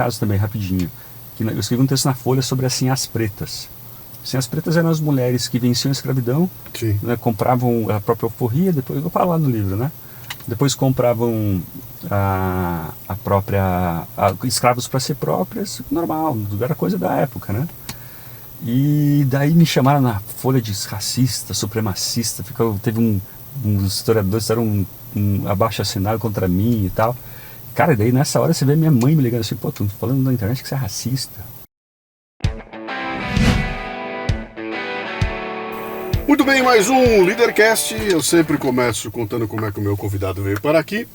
caso também, rapidinho. Que eu escrevi um texto na Folha sobre assim, as pretas. Assim, as pretas eram as mulheres que venciam a escravidão, né, compravam a própria alforria, depois eu vou falar no livro, né? Depois compravam a própria escravos para si próprias, normal, era coisa da época, né? E daí me chamaram na Folha de racista, supremacista, teve uns historiadores que deram um abaixo-assinado contra mim e tal. Cara, daí nessa hora você vê minha mãe me ligando assim, pô, tô falando na internet que você é racista. Muito bem, mais um Leadercast. Eu sempre começo contando como é que o meu convidado veio para aqui.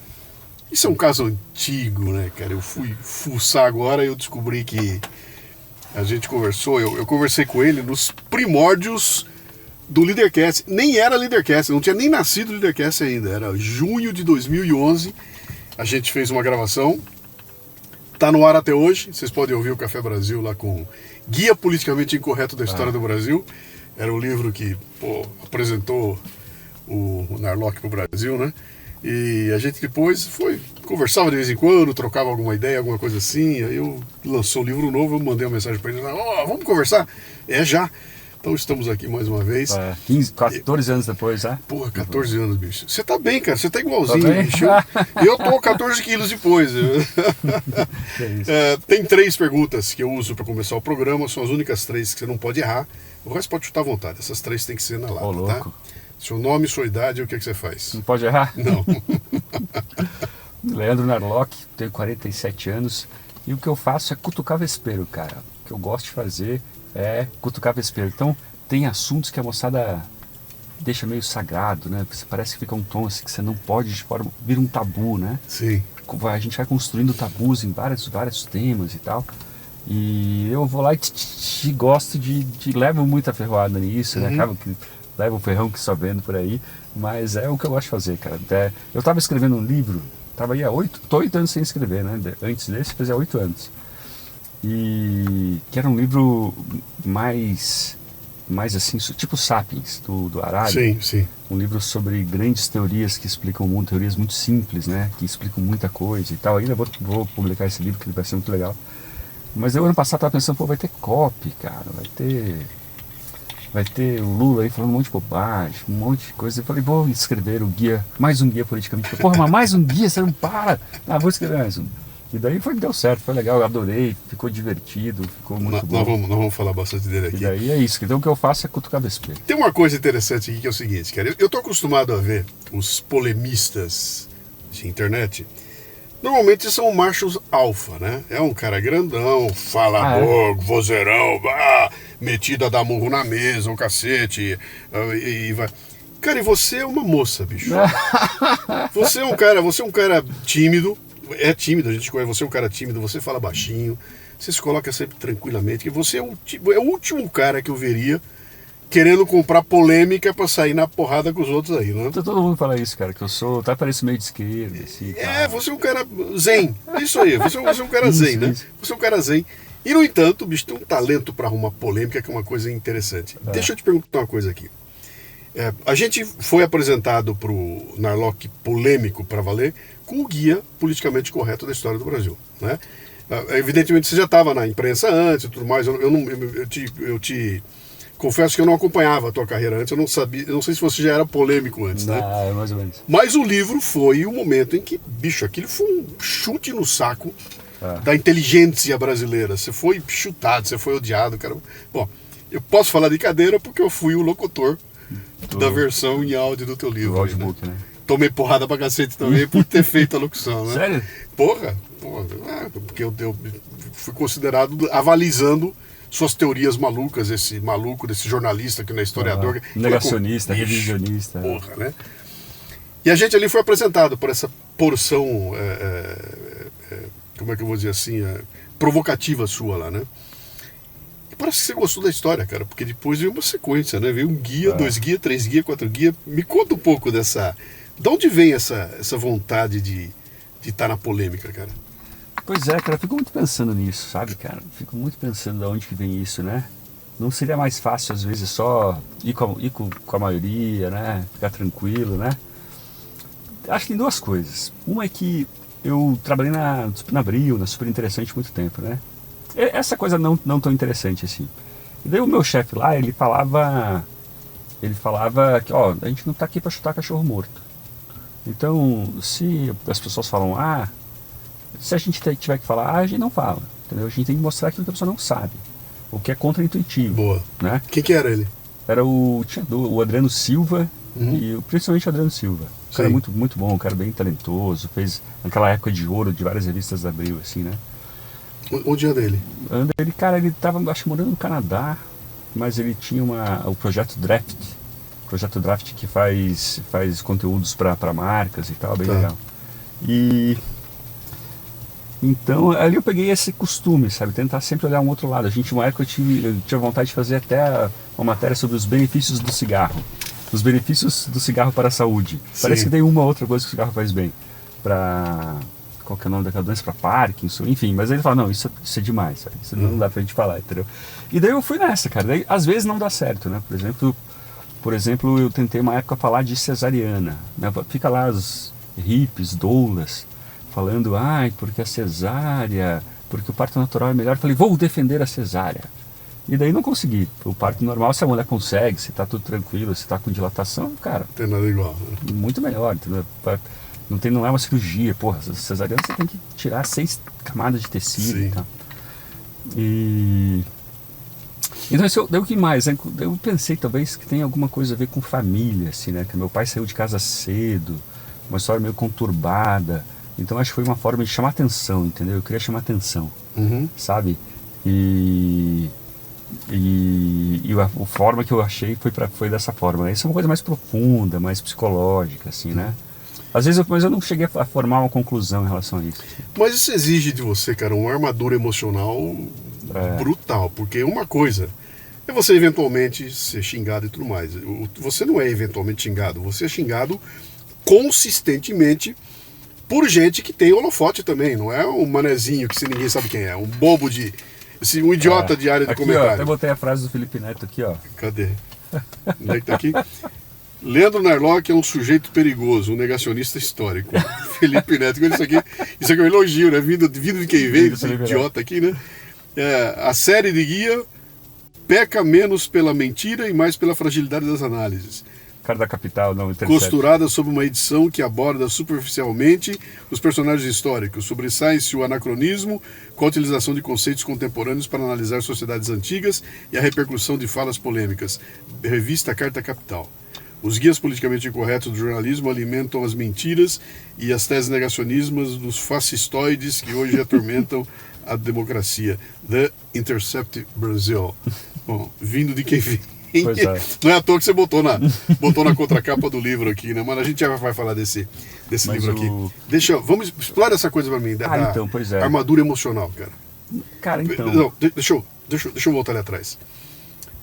Isso é um caso antigo, né, cara? Eu fui fuçar agora e eu descobri que a gente conversou, eu conversei com ele nos primórdios do Leadercast. Nem era Leadercast, não tinha nem nascido o Leadercast ainda. Era junho de 2011. A gente fez uma gravação. Tá no ar até hoje. Vocês podem ouvir o Café Brasil lá com Guia Politicamente Incorreto da História do Brasil. Era o livro que apresentou o Narlock pro Brasil, né? E a gente depois conversava de vez em quando, trocava alguma ideia, alguma coisa assim. Aí eu lançou o livro novo, eu mandei uma mensagem para ele, vamos conversar? Já. Então estamos aqui mais uma vez. 14 anos depois, né? Porra, 14 anos, bicho. Você tá bem, cara, você tá igualzinho, bicho. Eu tô 14 quilos depois. Tem 3 perguntas que eu uso para começar o programa, são as únicas 3 que você não pode errar. O resto pode chutar à vontade, essas 3 tem que ser na lata, tá? Seu nome, sua idade, o que você faz? Não pode errar? Não. Leandro Narlock, tenho 47 anos e o que eu faço é cutucar vespeiro, cara. O que eu gosto de fazer é cutucar vespeiro. Então, tem assuntos que a moçada deixa meio sagrado, né? Parece que fica um tom assim que você não pode, vira um tabu, né? Sim. A gente vai construindo tabus em vários temas e tal. E eu vou lá e gosto de levo muita ferroada nisso, né? Acaba que leva o ferrão que só vendo por aí, mas é o que eu gosto de fazer, cara. Eu tava escrevendo um livro, tava aí tô 8 anos sem escrever, né? Antes desse fazia 8 anos. E que era um livro mais assim, tipo Sapiens, do Harari. Sim, sim. Um livro sobre grandes teorias que explicam o mundo, teorias muito simples, né? Que explicam muita coisa e tal. Ainda vou publicar esse livro, que ele vai ser muito legal. Mas eu ano passado tava pensando, vai ter copy, cara, vai ter o Lula aí falando um monte de bobagem, um monte de coisa. Eu falei, vou escrever mais um guia politicamente. Porra, mas mais um guia, você não para? Vou escrever mais um. E daí deu certo, foi legal, eu adorei, ficou divertido, ficou muito bom. Nós vamos falar bastante dele aqui. E daí é isso, então o que eu faço é cutucar vespeiro. Tem uma coisa interessante aqui que é o seguinte, cara, eu tô acostumado a ver os polemistas de internet. Normalmente são machos alfa, né? É um cara grandão, falador, vozeirão, metido a dar murro na mesa, um cacete, e vai. Cara, e você é uma moça, bicho. Você é um cara tímido, a gente conhece, você é um cara tímido, você fala baixinho, você se coloca sempre tranquilamente, que você é o último cara que eu veria querendo comprar polêmica pra sair na porrada com os outros aí, né? Todo mundo fala isso, cara, que eu sou, parece meio de esquerda, assim. Você é um cara zen, isso aí, você é um cara zen, né? Você é um cara zen. E, no entanto, o bicho tem um talento pra arrumar polêmica, que é uma coisa interessante. Deixa eu te perguntar uma coisa aqui. A gente foi apresentado pro Narlock polêmico pra valer com o guia politicamente correto da história do Brasil, né? Evidentemente, você já estava na imprensa antes e tudo mais, eu te confesso que eu não acompanhava a tua carreira antes, eu não sabia, eu não sei se você já era polêmico antes, né? Mais ou menos. Mas o livro foi o momento em que, bicho, aquilo foi um chute no saco da inteligência brasileira. Você foi chutado, você foi odiado, cara. Bom, eu posso falar de cadeira porque eu fui o locutor da versão em áudio do teu livro. Do audiobook, né? Tomei porrada pra cacete também por ter feito a locução, né? Sério? Porra, porque eu fui considerado avalizando suas teorias malucas, esse maluco desse jornalista que não é historiador. Negacionista, revisionista. Porra, né? E a gente ali foi apresentado por essa porção, como é que eu vou dizer assim, provocativa sua lá, né? E parece que você gostou da história, cara, porque depois veio uma sequência, né? Veio um guia, 2 guias, 3 guias, 4 guias. Me conta um pouco dessa... De onde vem essa vontade de estar na polêmica, cara? Pois é, cara, eu fico muito pensando nisso, sabe, cara? Fico muito pensando de onde que vem isso, né? Não seria mais fácil, às vezes, só ir com a maioria, né? Ficar tranquilo, né? Acho que tem 2 coisas. Uma é que eu trabalhei na Abril, na Super Interessante muito tempo, né? Essa coisa não tão interessante assim. E daí o meu chefe lá, ele falava que, ó, a gente não tá aqui para chutar cachorro morto. Então, se as pessoas falam A, se a gente tiver que falar A, a gente não fala, entendeu? A gente tem que mostrar aquilo que a pessoa não sabe, o que é contra-intuitivo. Boa. Né? Quem que era ele? Era o Adriano Silva, e principalmente o Adriano Silva. Um cara muito, muito bom, um cara bem talentoso, fez aquela época de ouro de várias revistas da Abril, assim, né? Onde anda ele? Ele, cara, ele tava, acho, morando no Canadá, mas ele tinha o Projeto Draft. Projeto Draft que faz conteúdos para marcas e tal, bem legal. E então ali eu peguei esse costume, sabe, tentar sempre olhar um outro lado. Uma época eu tinha vontade de fazer até uma matéria sobre os benefícios do cigarro, os benefícios do cigarro para a saúde. Sim. Parece que tem uma outra coisa que o cigarro faz bem, para qual que é o nome daquela doença, para Parkinson, enfim. Mas aí ele fala, não, isso é demais, sabe? Isso não dá pra gente falar, entendeu? E daí eu fui nessa, cara. Daí, às vezes não dá certo, né? Por exemplo, eu tentei uma época falar de cesariana, né? Fica lá os hippies, doulas, falando, porque a cesárea, porque o parto natural é melhor. Eu falei, vou defender a cesárea. E daí não consegui. O parto normal, se a mulher consegue, se tá tudo tranquilo, se tá com dilatação, cara... Tem nada igual, né? Muito melhor, entendeu? Não é uma cirurgia, porra, cesariana você tem que tirar 6 camadas de tecido e tal. Então, daí o que mais? Né? Eu pensei talvez que tem alguma coisa a ver com família, assim, né? Que meu pai saiu de casa cedo, uma história meio conturbada. Então acho que foi uma forma de chamar atenção, entendeu? Eu queria chamar atenção, sabe? E a forma que eu achei foi dessa forma. Isso é uma coisa mais profunda, mais psicológica, assim, né? Às vezes mas eu não cheguei a formar uma conclusão em relação a isso. Mas isso exige de você, cara, uma armadura emocional brutal. Porque uma coisa é você eventualmente ser xingado e tudo mais. Você não é eventualmente xingado, você é xingado consistentemente por gente que tem holofote também. Não é um manezinho que ninguém sabe quem é. Um bobo um idiota de área de comentário. Ó, até botei a frase do Felipe Neto aqui, ó. Cadê? Onde é que tá aqui? Leandro Narlock é um sujeito perigoso, um negacionista histórico. Felipe Neto, isso aqui é um elogio, né? Vindo de quem veio, esse idiota aqui, né? A série de guia peca menos pela mentira e mais pela fragilidade das análises. Cara da Capital, não, costurada sob uma edição que aborda superficialmente os personagens históricos, sobressai-se o anacronismo com a utilização de conceitos contemporâneos para analisar sociedades antigas e a repercussão de falas polêmicas. Revista Carta Capital. Os guias politicamente incorretos do jornalismo alimentam as mentiras e as teses negacionistas dos fascistoides que hoje atormentam a democracia. The Intercept Brasil. Bom, vindo de quem vem. Não é à toa que você botou na contracapa do livro aqui, né? Mas a gente já vai falar desse livro aqui. Vamos explorar essa coisa pra mim, então, pois é. Armadura emocional, cara. Cara, então... Não, deixa eu voltar ali atrás.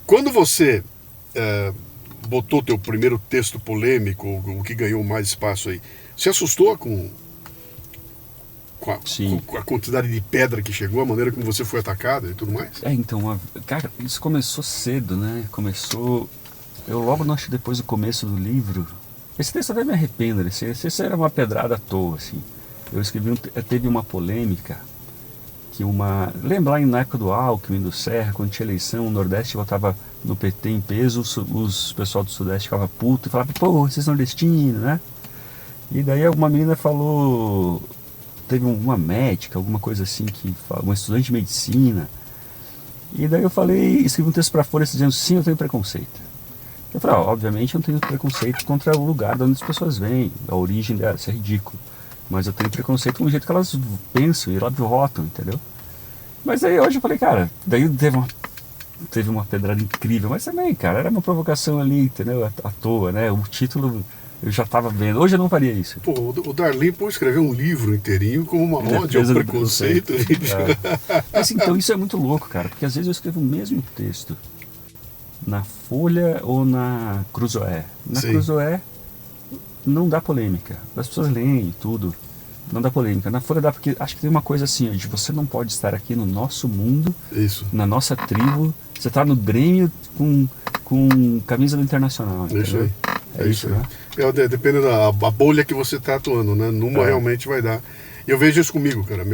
Quando você botou o teu primeiro texto polêmico, o que ganhou mais espaço aí, você assustou com a quantidade de pedra que chegou, a maneira como você foi atacado e tudo mais? Então, cara, isso começou cedo, né? Eu logo depois do começo do livro, esse texto até me arrependo, esse era uma pedrada à toa, assim. Eu escrevi, teve uma polêmica, lembra lá na época do Alckmin, do Serra, quando tinha eleição, o Nordeste votava no PT em peso, os pessoal do Sudeste ficava puto e falava, pô, vocês são nordestinos, né? E daí uma menina falou... Teve uma médica, alguma coisa assim, uma estudante de medicina. E daí eu escrevi um texto para a Folha dizendo, sim, eu tenho preconceito. Eu falei, obviamente eu não tenho preconceito contra o lugar de onde as pessoas vêm, a origem delas, isso é ridículo. Mas eu tenho preconceito com o jeito que elas pensam e elas votam, entendeu? Mas aí hoje eu falei, cara, daí teve uma pedrada incrível, mas também, cara, era uma provocação ali, entendeu? À toa, né? O título... Eu já estava vendo. Hoje eu não faria isso. Pô, o Darlin pode escrever um livro inteirinho como uma ode ao preconceito. Mas então isso é muito louco, cara, porque às vezes eu escrevo o mesmo texto na Folha ou na Cruzoé. Na Cruzoé não dá polêmica. As pessoas leem e tudo. Não dá polêmica. Na Folha dá porque acho que tem uma coisa assim, de você não pode estar aqui no nosso mundo, na nossa tribo. Você está no Grêmio com camisa do Internacional. Isso aí. É isso, né? Depende da bolha que você está atuando, né? Numa realmente vai dar. Eu vejo isso comigo, cara.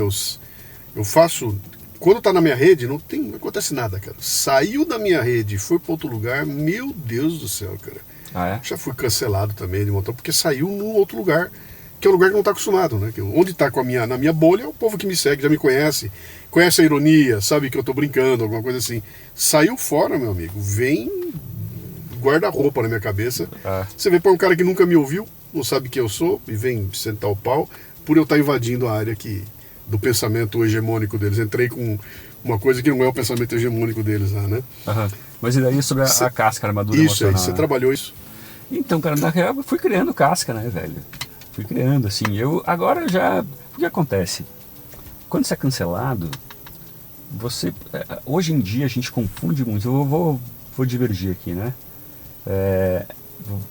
Eu faço... Quando tá na minha rede, não acontece nada, cara. Saiu da minha rede e foi para outro lugar, meu Deus do céu, cara. Ah, é? Já fui cancelado também de montão, porque saiu num outro lugar, que é um lugar que não tá acostumado, né? Onde tá na minha bolha, é o povo que me segue, já me conhece a ironia, sabe que eu tô brincando, alguma coisa assim. Saiu fora, meu amigo, vem guarda-roupa na minha cabeça. Você vê para um cara que nunca me ouviu, não sabe quem eu sou, e vem sentar o pau, por eu estar invadindo a área do pensamento hegemônico deles. Entrei com uma coisa que não é o pensamento hegemônico deles lá, né? Mas e daí sobre a casca, a armadura isso emocional? Isso aí, você trabalhou isso? Então, cara, na real eu fui criando casca, né, velho? Fui criando, assim. Agora já... O que acontece? Quando você é cancelado, hoje em dia a gente confunde muito. Eu vou divergir aqui, né?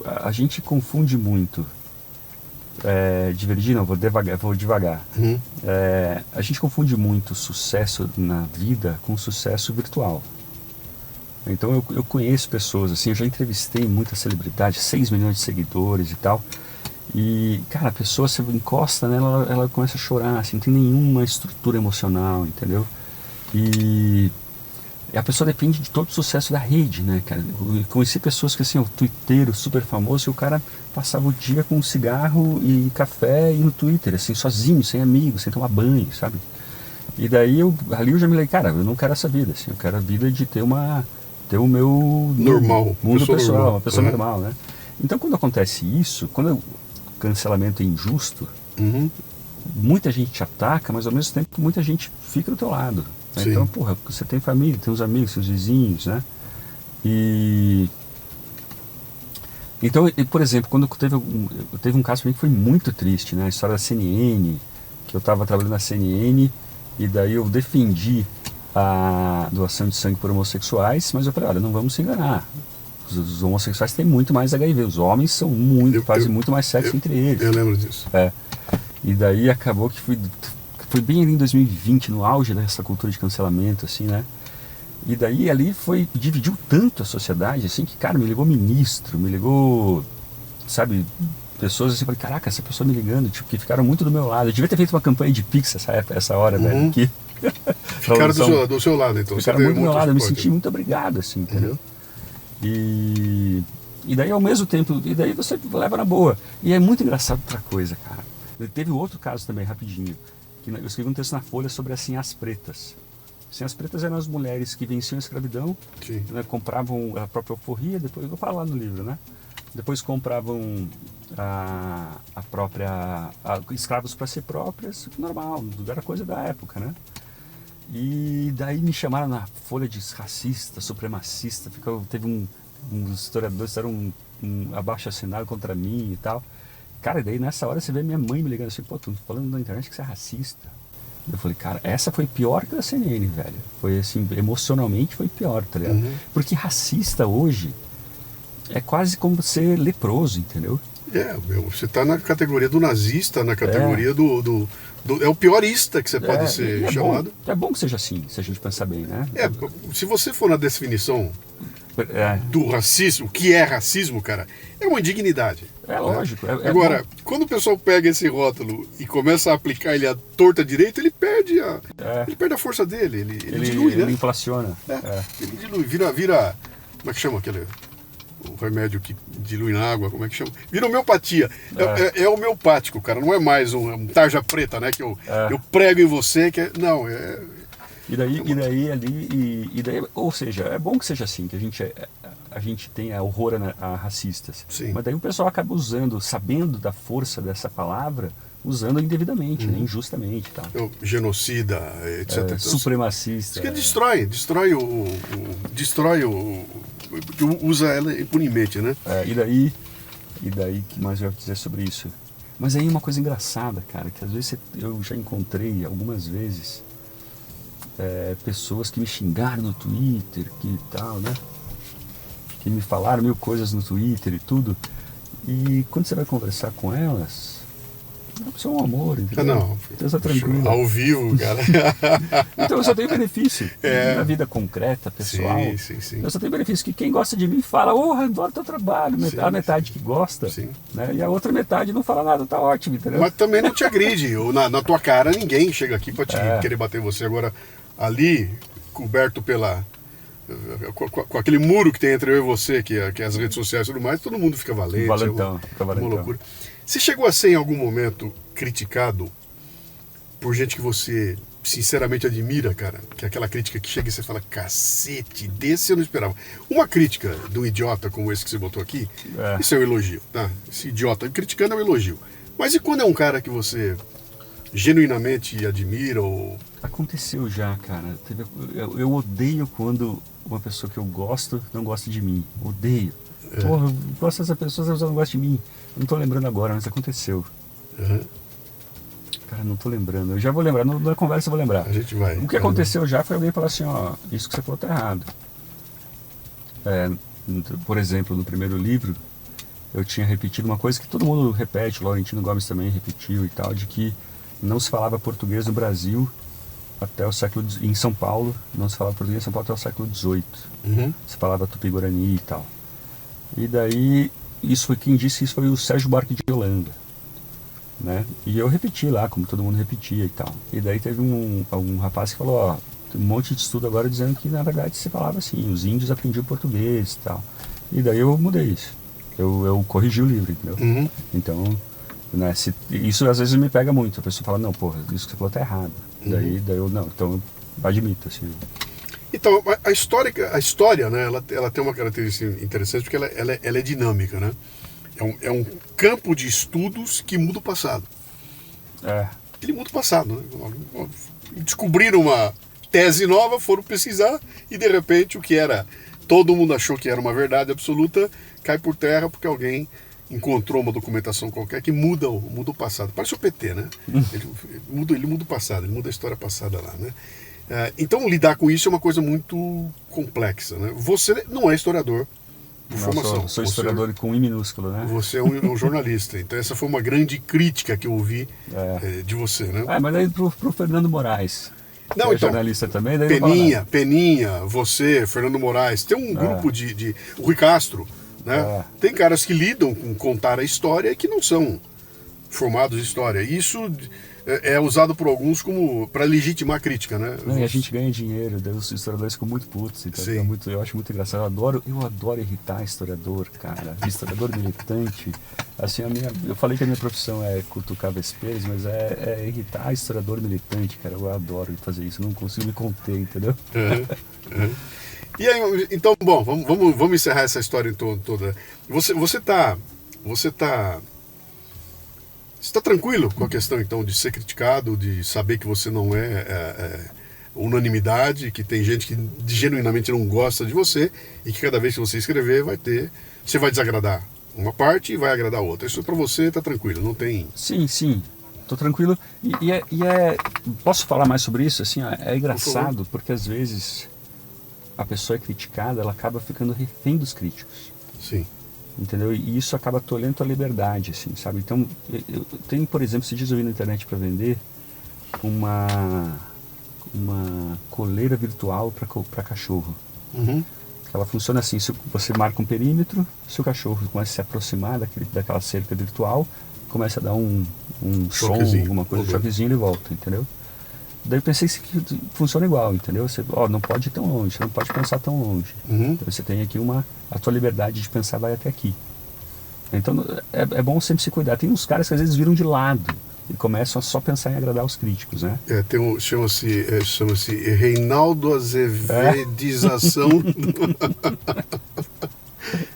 A gente confunde muito. Divergir não, vou devagar. A gente confunde muito sucesso na vida com sucesso virtual. Então eu conheço pessoas assim, eu já entrevistei muitas celebridades, 6 milhões de seguidores e tal, e cara, a pessoa, você encosta nela, ela começa a chorar, assim, não tem nenhuma estrutura emocional, entendeu? E a pessoa depende de todo o sucesso da rede, né, cara? Eu conheci pessoas que, assim, o twitteiro super famoso, e o cara passava o dia com um cigarro e café e no Twitter, assim, sozinho, sem amigos, sem tomar banho, sabe? E daí ali eu já me falei, cara, eu não quero essa vida, assim, eu quero a vida de ter o meu mundo pessoal, normal. Uma pessoa normal, né? Então quando acontece isso, quando o cancelamento é injusto, muita gente te ataca, mas ao mesmo tempo muita gente fica do teu lado. Né? Então, porra, você tem família, tem os amigos, seus vizinhos, né? Então, por exemplo, quando teve um caso pra mim que foi muito triste, né? A história da CNN, que eu estava trabalhando na CNN, e daí eu defendi a doação de sangue por homossexuais, mas eu falei, olha, não vamos se enganar. Os homossexuais têm muito mais HIV, os homens fazem muito mais sexo entre eles. Eu lembro disso. E daí acabou que foi bem ali em 2020, no auge dessa cultura de cancelamento, assim, né? E daí ali dividiu tanto a sociedade, assim, que, cara, me ligou ministro, me ligou, sabe, pessoas assim, falei, caraca, essa pessoa me ligando, tipo, que ficaram muito do meu lado. Eu devia ter feito uma campanha de Pix essa hora, velho, que... Ficaram do seu lado, então. Ficaram muito do meu lado, eu me senti muito obrigado, assim, entendeu? E daí ao mesmo tempo, e daí você leva na boa. E é muito engraçado outra coisa, cara. Teve outro caso também, rapidinho, que eu escrevi um texto na Folha sobre as Sinhás Pretas. Sinhás Pretas eram as mulheres que venciam a escravidão, né, compravam a própria alforria, depois, eu vou falar no livro, né? Depois compravam escravos para si próprias, normal, era coisa da época, né? E daí me chamaram na Folha de racista, supremacista, teve uns historiadores que deram um abaixo-assinado contra mim e tal. Cara, e daí nessa hora você vê minha mãe me ligando assim, pô, tô falando na internet que você é racista. Eu falei, cara, essa foi pior que a CNN, velho. Foi assim, emocionalmente foi pior, tá ligado? Porque racista hoje é quase como ser leproso, entendeu? Você tá na categoria do nazista, na categoria do é o piorista que você pode ser chamado. É bom que seja assim, se a gente pensar bem, né? Se você for na definição do racismo, o que é racismo, cara, é uma indignidade. É lógico. Agora, quando o pessoal pega esse rótulo e começa a aplicar ele à torta direita, ele perde a força dele, ele dilui, né? Ele inflaciona. Ele dilui, vira, como é que chama aquele... O remédio que dilui na água, como é que chama? Vira homeopatia. É homeopático, cara. Não é mais um tarja preta, né? Que eu prego em você, que não, é... E daí, ou seja, é bom que seja assim, que a gente tenha horror a racistas. Sim. Mas daí o pessoal acaba usando, sabendo da força dessa palavra, usando indevidamente, né? Injustamente. Tá? Genocida, etc. Supremacista. Isso que destrói usa ela impunemente, né? E daí, que mais eu ia dizer sobre isso? Mas aí uma coisa engraçada, cara, que às vezes eu já encontrei algumas vezes pessoas que me xingaram no Twitter, que tal, né? Que me falaram 1000 coisas no Twitter e tudo. E quando você vai conversar com elas, Você é um amor, entendeu? Não, Deus tranquilo. Ao vivo, cara. Então eu só tenho benefício na vida concreta, pessoal. Sim. Eu só tenho benefício que quem gosta de mim fala, adoro teu trabalho. A metade que gosta, né? E a outra metade não fala nada, tá ótimo, entendeu? Mas também não te agride. Na tua cara, ninguém chega aqui pra te querer bater você. Agora, ali, coberto com aquele muro que tem entre eu e você, que é as redes sociais e tudo mais, todo mundo fica valente. Valentão. Uma loucura. Você chegou a ser, em algum momento, criticado por gente que você sinceramente admira, cara? Que é aquela crítica que chega e você fala, cacete, desse eu não esperava. Uma crítica de um idiota como esse que você botou aqui, isso é um elogio, tá? Esse idiota criticando é um elogio. Mas e quando é um cara que você genuinamente admira ou... Aconteceu já, cara. Eu odeio quando uma pessoa que eu gosto não gosta de mim. Odeio. Porra, eu gosto dessa pessoa, ela não gosta de mim. Não tô lembrando agora, mas aconteceu. Cara, não tô lembrando. Eu já vou lembrar, na conversa eu vou lembrar. A gente vai. O que aconteceu já foi alguém falar assim, isso que você falou tá errado. Por exemplo, no primeiro livro, eu tinha repetido uma coisa que todo mundo repete, o Laurentino Gomes também repetiu e tal, de que não se falava português no Brasil até o século... Em São Paulo, não se falava português em São Paulo até o século XVIII. Se falava Tupi-Guarani e tal. E daí, quem disse isso foi o Sérgio Buarque de Holanda, né? E eu repeti lá, como todo mundo repetia e tal. E daí teve um rapaz que falou, tem um monte de estudo agora dizendo que na verdade se falava assim, os índios aprendiam português e tal. E daí eu mudei isso. Eu corrigi o livro, entendeu? Então, né, isso às vezes me pega muito. A pessoa fala, não, porra, isso que você falou tá errado. Daí eu, não, então eu admito, assim. Então, a história, né, ela tem uma característica interessante porque ela é dinâmica, né? É um campo de estudos que muda o passado. Ele muda o passado, né? Descobriram uma tese nova, foram pesquisar e de repente o que era, todo mundo achou que era uma verdade absoluta, cai por terra porque alguém encontrou uma documentação qualquer que muda o passado. Parece o PT, né? Ele muda o passado, ele muda a história passada lá, né? Então lidar com isso é uma coisa muito complexa, né? Você não é historiador por formação. Sou historiador com I minúsculo, né? Você é um jornalista. Então essa foi uma grande crítica que eu ouvi de você, né? Mas aí pro Fernando Moraes, não, então, jornalista também, daí Peninha, você, Fernando Moraes, tem um grupo o Rui Castro, né? Tem caras que lidam com contar a história e que não são formados em história. Isso é usado por alguns como para legitimar a crítica, né? E a gente ganha dinheiro, os historiadores ficam muito putos, então eu acho muito engraçado. Eu adoro irritar historiador, cara. Historiador militante. Assim, eu falei que a minha profissão é cutucar vespeiros, mas é irritar historiador militante, cara. Eu adoro fazer isso, não consigo me conter, entendeu? E aí, então, bom, vamos encerrar essa história toda. Você tá tranquilo com a questão, então, de ser criticado, de saber que você não é unanimidade, que tem gente que genuinamente não gosta de você e que cada vez que você escrever você vai desagradar uma parte e vai agradar a outra. Isso pra você tá tranquilo, não tem... Sim, tô tranquilo. Posso falar mais sobre isso? Assim, é engraçado porque às vezes a pessoa é criticada, ela acaba ficando refém dos críticos. Sim. Entendeu? E isso acaba tolhendo a liberdade, assim, sabe? Então, eu tenho, por exemplo, se diz eu vi na internet para vender uma coleira virtual para cachorro. Ela funciona assim, se você marca um perímetro, se o cachorro começa a se aproximar daquela cerca virtual, começa a dar um som, alguma coisa, um choquezinho, ele volta, entendeu? Daí eu pensei que funciona igual, entendeu? Você não pode ir tão longe, você não pode pensar tão longe. Então você tem aqui a tua liberdade de pensar vai até aqui. Então é bom sempre se cuidar. Tem uns caras que às vezes viram de lado e começam a só pensar em agradar os críticos, né? Chama-se Reinaldo Azevedização.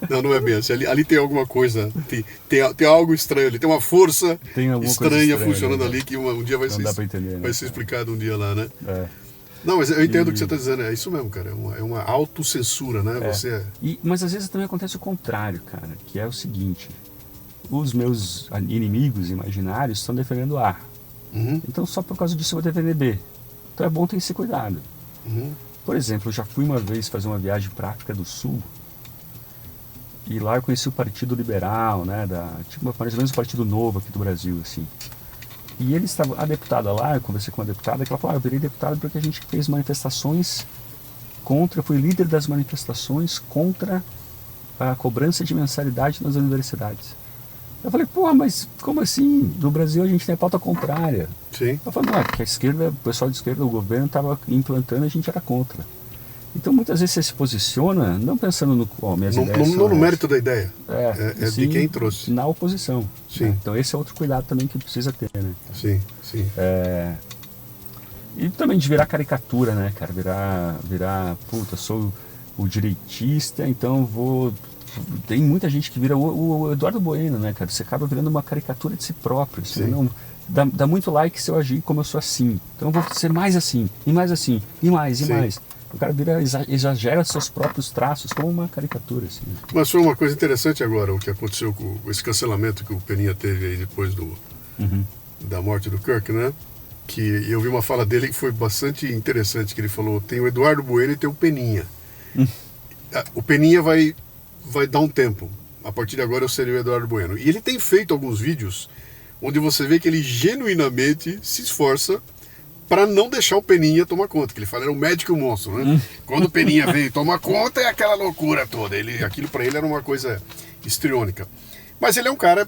Não é bem assim. Ali tem alguma coisa, tem algo estranho ali, tem uma força estranha funcionando ali que um dia vai ser explicado um dia lá, né? Não, mas eu entendo o que você está dizendo, é isso mesmo, cara, é uma autocensura, né? Mas às vezes também acontece o contrário, cara, que é o seguinte, os meus inimigos imaginários estão defendendo A, então só por causa disso eu vou defender B, então é bom ter esse cuidado. Por exemplo, eu já fui uma vez fazer uma viagem para a África do Sul, e lá eu conheci o Partido Liberal, né, tipo mais ou menos o Partido Novo aqui do Brasil, assim. E eles estavam, a deputada lá, eu conversei com uma deputada, que ela falou, eu virei deputada porque a gente fez manifestações contra, eu fui líder das manifestações contra a cobrança de mensalidade nas universidades. Eu falei, mas como assim? No Brasil a gente tem a pauta contrária. Sim. Eu falei, não, porque a esquerda, o pessoal de esquerda, o governo estava implantando, a gente era contra. Então muitas vezes você se posiciona, não pensando no minhas ideias. Não no mérito da ideia. É de quem trouxe. Na oposição. Sim. Né? Então esse é outro cuidado também que precisa ter, né? Sim. E também de virar caricatura, né, cara? Virar, puta, sou o direitista, então vou... Tem muita gente que vira o Eduardo Bueno, né, cara? Você acaba virando uma caricatura de si próprio. Assim, não, dá muito like se eu agir como eu sou assim. Então eu vou ser mais assim, e mais assim, e mais, e mais. O cara exagera seus próprios traços como uma caricatura. Assim. Mas foi uma coisa interessante agora, o que aconteceu com esse cancelamento que o Peninha teve aí depois da morte do Kirk, né? Que eu vi uma fala dele que foi bastante interessante, que ele falou, tem o Eduardo Bueno e tem o Peninha. O Peninha vai dar um tempo. A partir de agora eu serei o Eduardo Bueno. E ele tem feito alguns vídeos onde você vê que ele genuinamente se esforça para não deixar o Peninha tomar conta. Que ele fala, era o médico e o monstro, né? Quando o Peninha veio tomar conta, é aquela loucura toda. Aquilo para ele era uma coisa histriônica. Mas ele é um cara,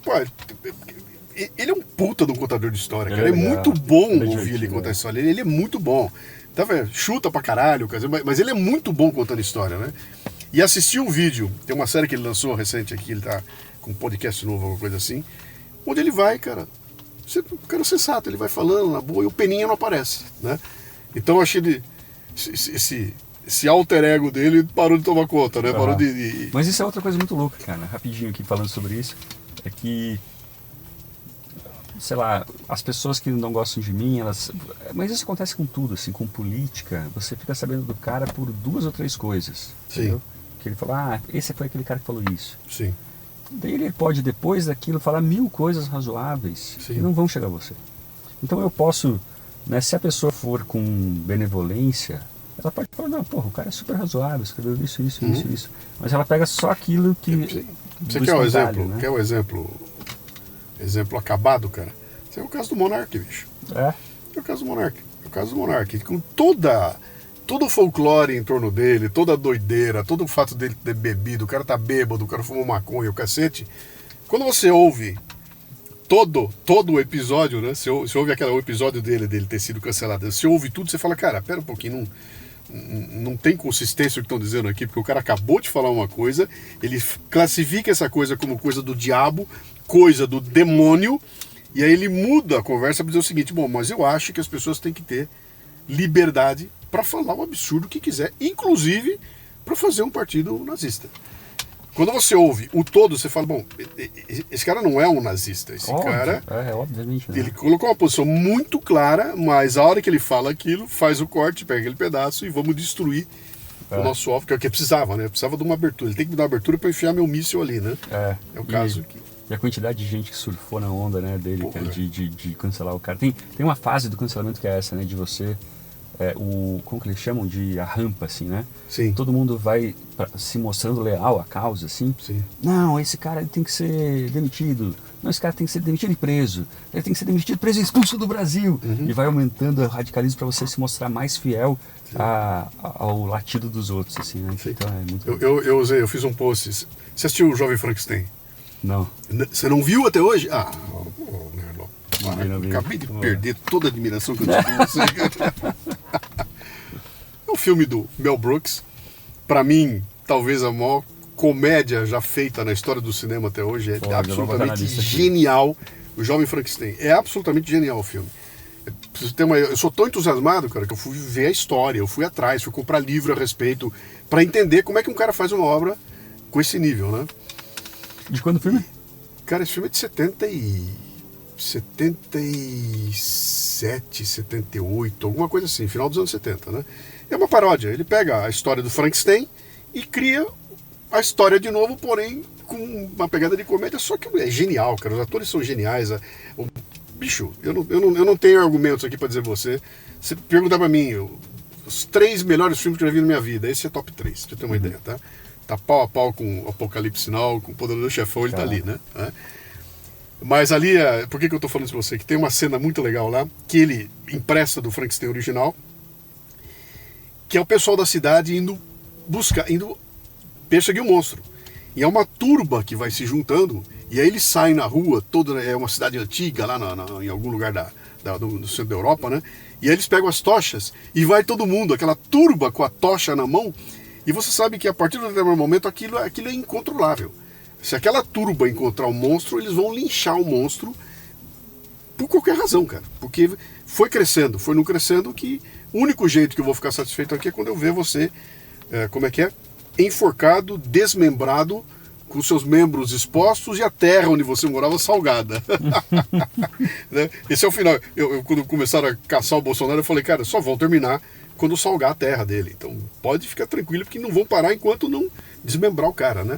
ele é um puta de um contador de história, cara. É muito bom ouvir ele contar história. Ele é muito bom. Tá vendo? Chuta pra caralho, mas ele é muito bom contando história, né? E assisti um vídeo, tem uma série que ele lançou recente aqui, ele tá com um podcast novo, alguma coisa assim, onde ele vai, cara, o cara sensato, ele vai falando na boa e o Peninha não aparece, né? Então eu achei esse alter ego dele parou de tomar conta, né? Parou de... Mas isso é outra coisa muito louca, cara, rapidinho aqui falando sobre isso, é que, sei lá, as pessoas que não gostam de mim, mas isso acontece com tudo, assim, com política, você fica sabendo do cara por 2 ou 3 coisas, entendeu? Que ele fala, esse foi aquele cara que falou isso. Sim. Daí ele pode, depois daquilo, falar 1000 coisas razoáveis que não vão chegar a você. Então eu posso, né, se a pessoa for com benevolência, ela pode falar, não, o cara é super razoável, escreveu isso. Mas ela pega só aquilo que... Você quer um exemplo? Né? Quer um exemplo acabado, cara? Esse é o caso do Monark, bicho. É o caso do Monark. Com todo o folclore em torno dele, toda a doideira, todo o fato dele ter bebido, o cara tá bêbado, o cara fumou maconha, o cacete. Quando você ouve todo o episódio, né? Você ouve o episódio dele ter sido cancelado, você ouve tudo, você fala, cara, pera um pouquinho, não tem consistência o que estão dizendo aqui, porque o cara acabou de falar uma coisa, ele classifica essa coisa como coisa do diabo, coisa do demônio, e aí ele muda a conversa para dizer o seguinte, mas eu acho que as pessoas têm que ter liberdade para falar o absurdo que quiser, inclusive para fazer um partido nazista. Quando você ouve o todo, você fala, esse cara não é um nazista, cara... obviamente, né? Ele colocou uma posição muito clara, mas a hora que ele fala aquilo, faz o corte, pega aquele pedaço e vamos destruir o nosso alvo, que é o que precisava, né? Precisava de uma abertura. Ele tem que me dar uma abertura para enfiar meu míssil ali, né? É o caso aqui. E a quantidade de gente que surfou na onda, né, dele, cara, de cancelar o cara. Tem uma fase do cancelamento que é essa, né, de você... como que eles chamam? De a rampa, assim, né? Sim. Todo mundo vai se mostrando leal à causa, assim. Sim. Não, esse cara tem que ser demitido. Não, esse cara tem que ser demitido e preso. Ele tem que ser demitido, preso e expulso do Brasil. E vai aumentando o radicalismo para você se mostrar mais fiel ao latido dos outros, assim, né? Sim. Então é muito... Eu fiz um post. Você assistiu o Jovem Frankenstein? Não. Você não viu até hoje? Não vi. Acabei de perder toda a admiração que eu tinha por você. É um filme do Mel Brooks. Pra mim, talvez a maior comédia já feita na história do cinema até hoje. É absolutamente genial. O Jovem Frankenstein. É absolutamente genial o filme. Eu sou tão entusiasmado, cara, que eu fui ver a história, eu fui atrás, fui comprar livro a respeito, pra entender como é que um cara faz uma obra com esse nível, né? De quando o filme? Cara, esse filme é de 77, 78, alguma coisa assim, final dos anos 70, né? É uma paródia, ele pega a história do Frankenstein e cria a história de novo, porém com uma pegada de comédia, só que é genial, cara, os atores são geniais. Bicho, eu não tenho argumentos aqui pra dizer você pergunta pra mim, os 3 melhores filmes que eu já vi na minha vida, esse é top 3, pra você ter uma ideia, tá? Tá pau a pau com Apocalipse Now, com o Poderoso Chefão, ele tá ali, né? Mas ali, por que eu tô falando isso pra você? Que tem uma cena muito legal lá, que ele empresta do Frankenstein original, que é o pessoal da cidade indo perseguir o monstro. E é uma turba que vai se juntando, e aí eles saem na rua, é uma cidade antiga, lá em algum lugar do centro da Europa, né? E aí eles pegam as tochas, e vai todo mundo, aquela turba com a tocha na mão, e você sabe que a partir de um determinado momento aquilo é incontrolável. Se aquela turba encontrar o monstro, eles vão linchar o monstro por qualquer razão, cara. Porque foi não crescendo, que o único jeito que eu vou ficar satisfeito aqui é quando eu ver você, enforcado, desmembrado, com seus membros expostos e a terra onde você morava salgada. Né? Esse é o final. Quando começaram a caçar o Bolsonaro, eu falei, cara, só vão terminar quando salgar a terra dele. Então pode ficar tranquilo, porque não vão parar enquanto não desmembrar o cara, né?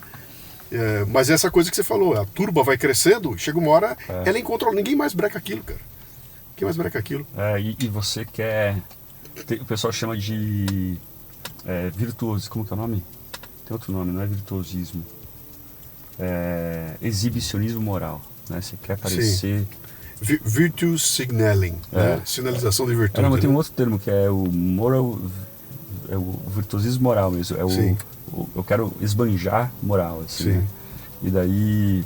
Mas essa coisa que você falou, a turba vai crescendo, chega uma hora, ela encontra, ninguém mais breca aquilo, cara. Ninguém mais breca aquilo. E você quer, o pessoal chama de virtuoso, como que é o nome? Tem outro nome, não é virtuosismo. Exibicionismo moral, né? Você quer parecer... Virtue signaling, né? Sinalização de virtude. Não, tem um outro termo que é o moral, é o virtuosismo moral mesmo. Eu quero esbanjar moral, assim, né? E daí,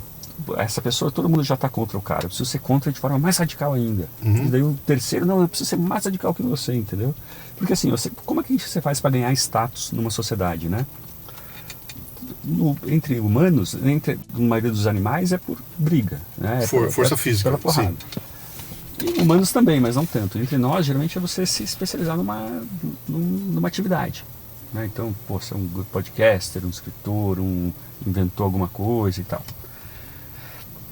essa pessoa, todo mundo já está contra o cara. Eu preciso ser contra de forma mais radical ainda. E daí o terceiro, não, eu preciso ser mais radical que você, entendeu? Porque assim, como é que você faz para ganhar status numa sociedade, né? Entre humanos, entre a maioria dos animais, é por briga, né? Força física, pela porrada. E humanos também, mas não tanto. Entre nós, geralmente, é você se especializar numa atividade, né? Então, você é um podcaster, um escritor, inventou alguma coisa e tal.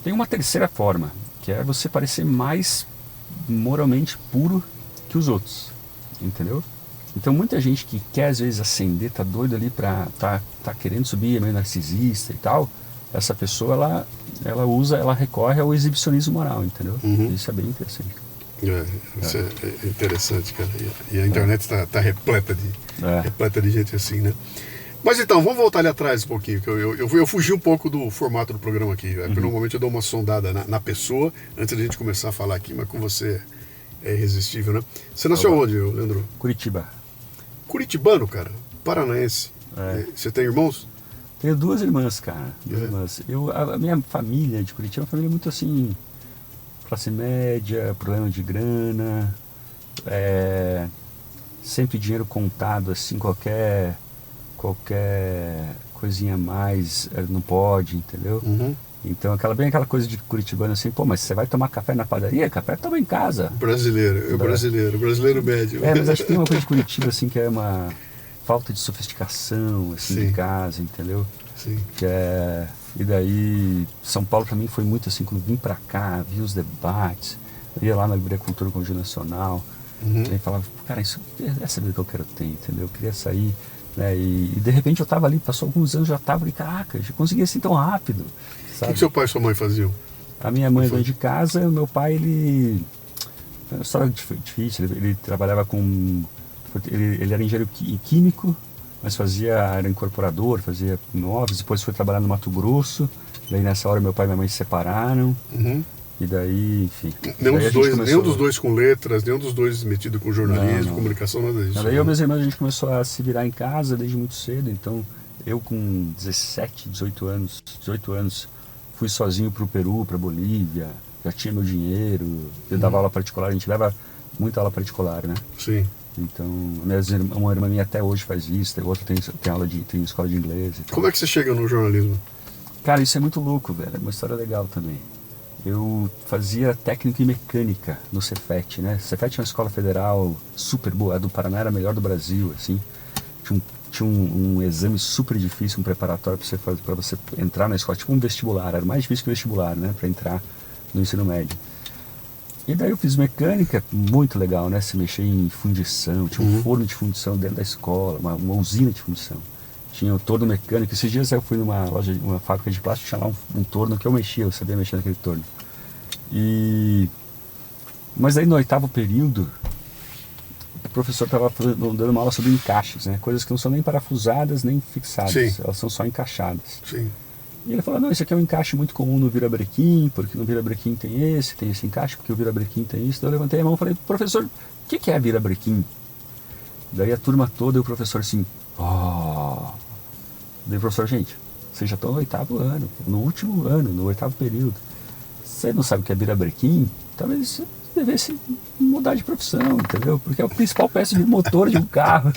Tem uma terceira forma, que é você parecer mais moralmente puro que os outros, entendeu? Então muita gente que quer às vezes ascender, tá doido ali tá querendo subir, é meio narcisista e tal, essa pessoa ela recorre ao exibicionismo moral, entendeu? Isso é bem interessante. Isso é interessante, cara. E a internet está repleta de gente assim, né? Mas então, vamos voltar ali atrás um pouquinho, que eu fugi um pouco do formato do programa aqui. Porque normalmente eu dou uma sondada na pessoa antes da gente começar a falar aqui, mas com você é irresistível, né? Você nasceu onde, Leandro? Curitiba. Curitibano, cara? Paranaense. Você tem irmãos? Tenho 2 irmãs, cara. 2 irmãs. A minha família de Curitiba é uma família muito assim, classe média, problema de grana, sempre dinheiro contado, assim, qualquer coisinha a mais não pode, entendeu? Então aquela coisa de curitibano assim, mas você vai tomar café na padaria? Café toma em casa. Brasileiro médio. Mas acho que tem uma coisa de Curitiba assim, que é uma falta de sofisticação assim, de casa, entendeu? Sim. E daí São Paulo para mim foi muito assim, quando vim para cá, vi os debates, eu ia lá na Livraria Cultura com o Conjunto Nacional, e falava, cara, essa vida que eu quero ter, entendeu? Eu queria sair, né? E de repente eu estava ali, passou alguns anos, já estava, caraca, já consegui assim tão rápido. O que seu pai e sua mãe faziam? A minha mãe veio de casa, o meu pai, ele... É uma história difícil, ele trabalhava com... Ele era engenheiro químico, mas era incorporador, fazia móveis, depois foi trabalhar no Mato Grosso, daí nessa hora meu pai e minha mãe se separaram, e daí, enfim... Nenhum dos dois com letras, nenhum dos dois metido com jornalismo, comunicação, nada disso. Daí eu e meus irmãos, a gente começou a se virar em casa desde muito cedo, então eu com 18 anos, fui sozinho para o Peru, para a Bolívia, já tinha meu dinheiro, eu dava aula particular, a gente leva muita aula particular, né? Sim. Então, uma irmã minha até hoje faz isso, tem outra tem escola de inglês e tal. Como é que você chega no jornalismo? Cara, isso é muito louco, velho, é uma história legal também. Eu fazia técnica em mecânica no Cefet, né? Cefet é uma escola federal super boa, a do Paraná era a melhor do Brasil, assim. Tinha um exame super difícil, um preparatório para você entrar na escola, tipo um vestibular, era mais difícil que o vestibular, né? Para entrar no ensino médio. E daí eu fiz mecânica, muito legal, né? Se mexer em fundição, tinha um forno de fundição dentro da escola, uma usina de fundição. Tinha o torno mecânico. Esses dias eu fui numa loja, uma fábrica de plástico, tinha lá um torno que eu mexia, eu sabia mexer naquele torno. Mas aí no 8º período, o professor estava dando uma aula sobre encaixes, né? Coisas que não são nem parafusadas nem fixadas, elas são só encaixadas. Sim. E ele falou, não, isso aqui é um encaixe muito comum no virabrequim, porque no virabrequim tem esse encaixe, porque o virabrequim tem isso. Então eu levantei a mão e falei, professor, o que é virabrequim? Daí a turma toda e o professor assim, Daí o professor, gente, vocês já estão no 8º ano, no último ano, no 8º período. Você não sabe o que é virabrequim? Talvez você devesse mudar de profissão, entendeu? Porque é o principal peça de motor de um carro.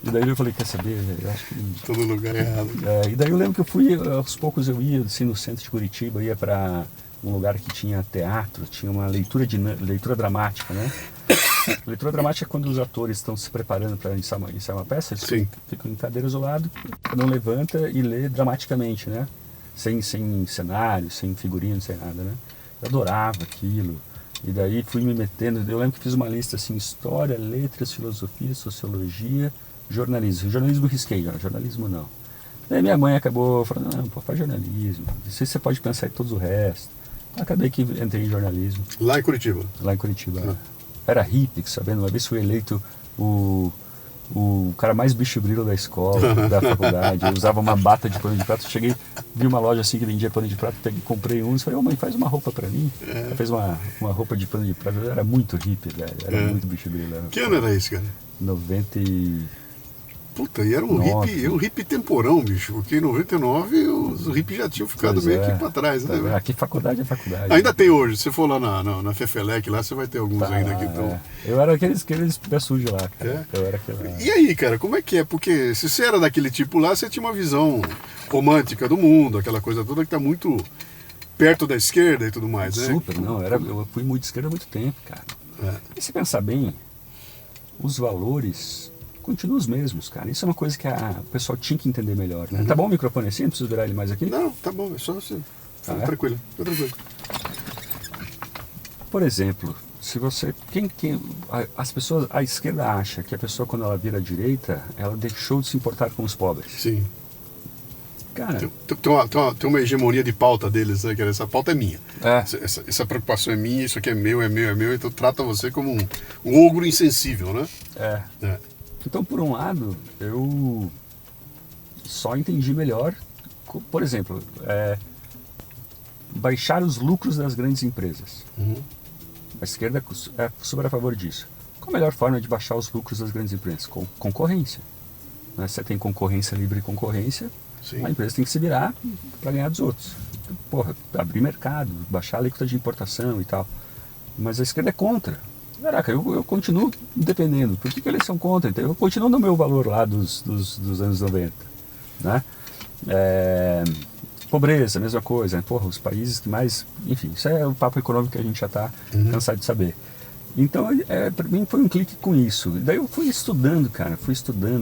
E daí eu falei, quer saber, eu acho que... Todo lugar errado. E daí eu lembro que eu fui, aos poucos eu ia, assim, no centro de Curitiba, ia para um lugar que tinha teatro, tinha uma leitura dramática, né? Leitura dramática é quando os atores estão se preparando para iniciar uma peça, eles ficam em cadeiras ao lado, cada um levanta e lê dramaticamente, né? Sem cenário, sem figurino, sem nada, né? Eu adorava aquilo. E daí fui me metendo, eu lembro que fiz uma lista assim, história, letras, filosofia, sociologia, jornalismo. Jornalismo risquei, jornalismo não. Daí minha mãe acabou falando, não, pô, faz jornalismo, não sei se você pode pensar em todo o resto. Acabei que entrei em jornalismo. Lá em Curitiba? Lá em Curitiba. Era hippie, sabendo, uma vez fui eleito o cara mais bicho-grilo da escola, da faculdade. Eu usava uma bata de pano de prato. Cheguei, vi uma loja assim que vendia pano de prato, comprei um e falei, mãe, faz uma roupa pra mim. Ela fez uma roupa de pano de prato. Eu era muito hippie, velho. Era muito bicho-grilo. Que ano era isso, cara? 90. Puta, e era um hippie temporão, bicho, porque em 99 os hippies já tinham ficado meio que pra trás, né? Aqui faculdade é faculdade. Ainda tem hoje, se você for lá na Fefelec, lá você vai ter alguns ainda que estão... Eu era aqueles pé sujo lá, cara. Eu era aquele lá. E aí, cara, como é que é? Porque se você era daquele tipo lá, você tinha uma visão romântica do mundo, aquela coisa toda que tá muito perto da esquerda e tudo mais, né? Super, não, eu fui muito de esquerda há muito tempo, cara. E se pensar bem, os valores... continuam os mesmos, cara. Isso é uma coisa que o pessoal tinha que entender melhor, né? Tá bom o microfone assim? Não preciso virar ele mais aqui? Não, tá bom, é só assim. Tranquilo, tranquilo. Por exemplo, se você... as pessoas... A esquerda acha que a pessoa, quando ela vira à direita, ela deixou de se importar com os pobres. Sim. Cara... Tem uma hegemonia de pauta deles, né? Que essa pauta é minha. Essa preocupação é minha, isso aqui é meu, então trata você como um ogro insensível, né? Então, por um lado, eu só entendi melhor, por exemplo, baixar os lucros das grandes empresas. A esquerda é super a favor disso. Qual a melhor forma de baixar os lucros das grandes empresas? Concorrência. Né? Você tem concorrência, livre concorrência, a empresa tem que se virar para ganhar dos outros. Porra, abrir mercado, baixar a alíquota de importação e tal. Mas a esquerda é contra. Caraca, eu continuo dependendo. Por que eles são contra? Então, eu continuo no meu valor lá dos anos 90. Né? Pobreza, mesma coisa. Porra, os países que mais... Enfim, isso é o papo econômico que a gente já está cansado de saber. Então, para mim foi um clique com isso. Daí eu fui estudando, cara.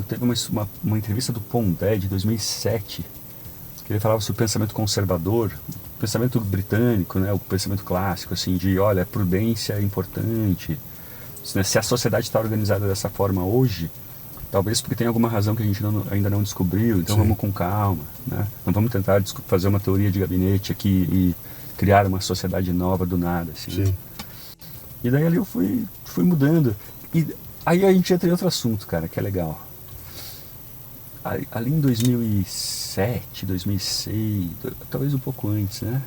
Teve uma entrevista do Pondé de 2007, que ele falava sobre o pensamento conservador, o pensamento britânico, né, o pensamento clássico, assim, de, olha, a prudência é importante. Se a sociedade está organizada dessa forma hoje, talvez porque tem alguma razão que a gente ainda não descobriu, então vamos com calma, né? Não vamos tentar fazer uma teoria de gabinete aqui e criar uma sociedade nova do nada, assim. Né? E daí ali eu fui mudando. E aí a gente entra em outro assunto, cara, que é legal. Ali em 2007, 2006, talvez um pouco antes, né?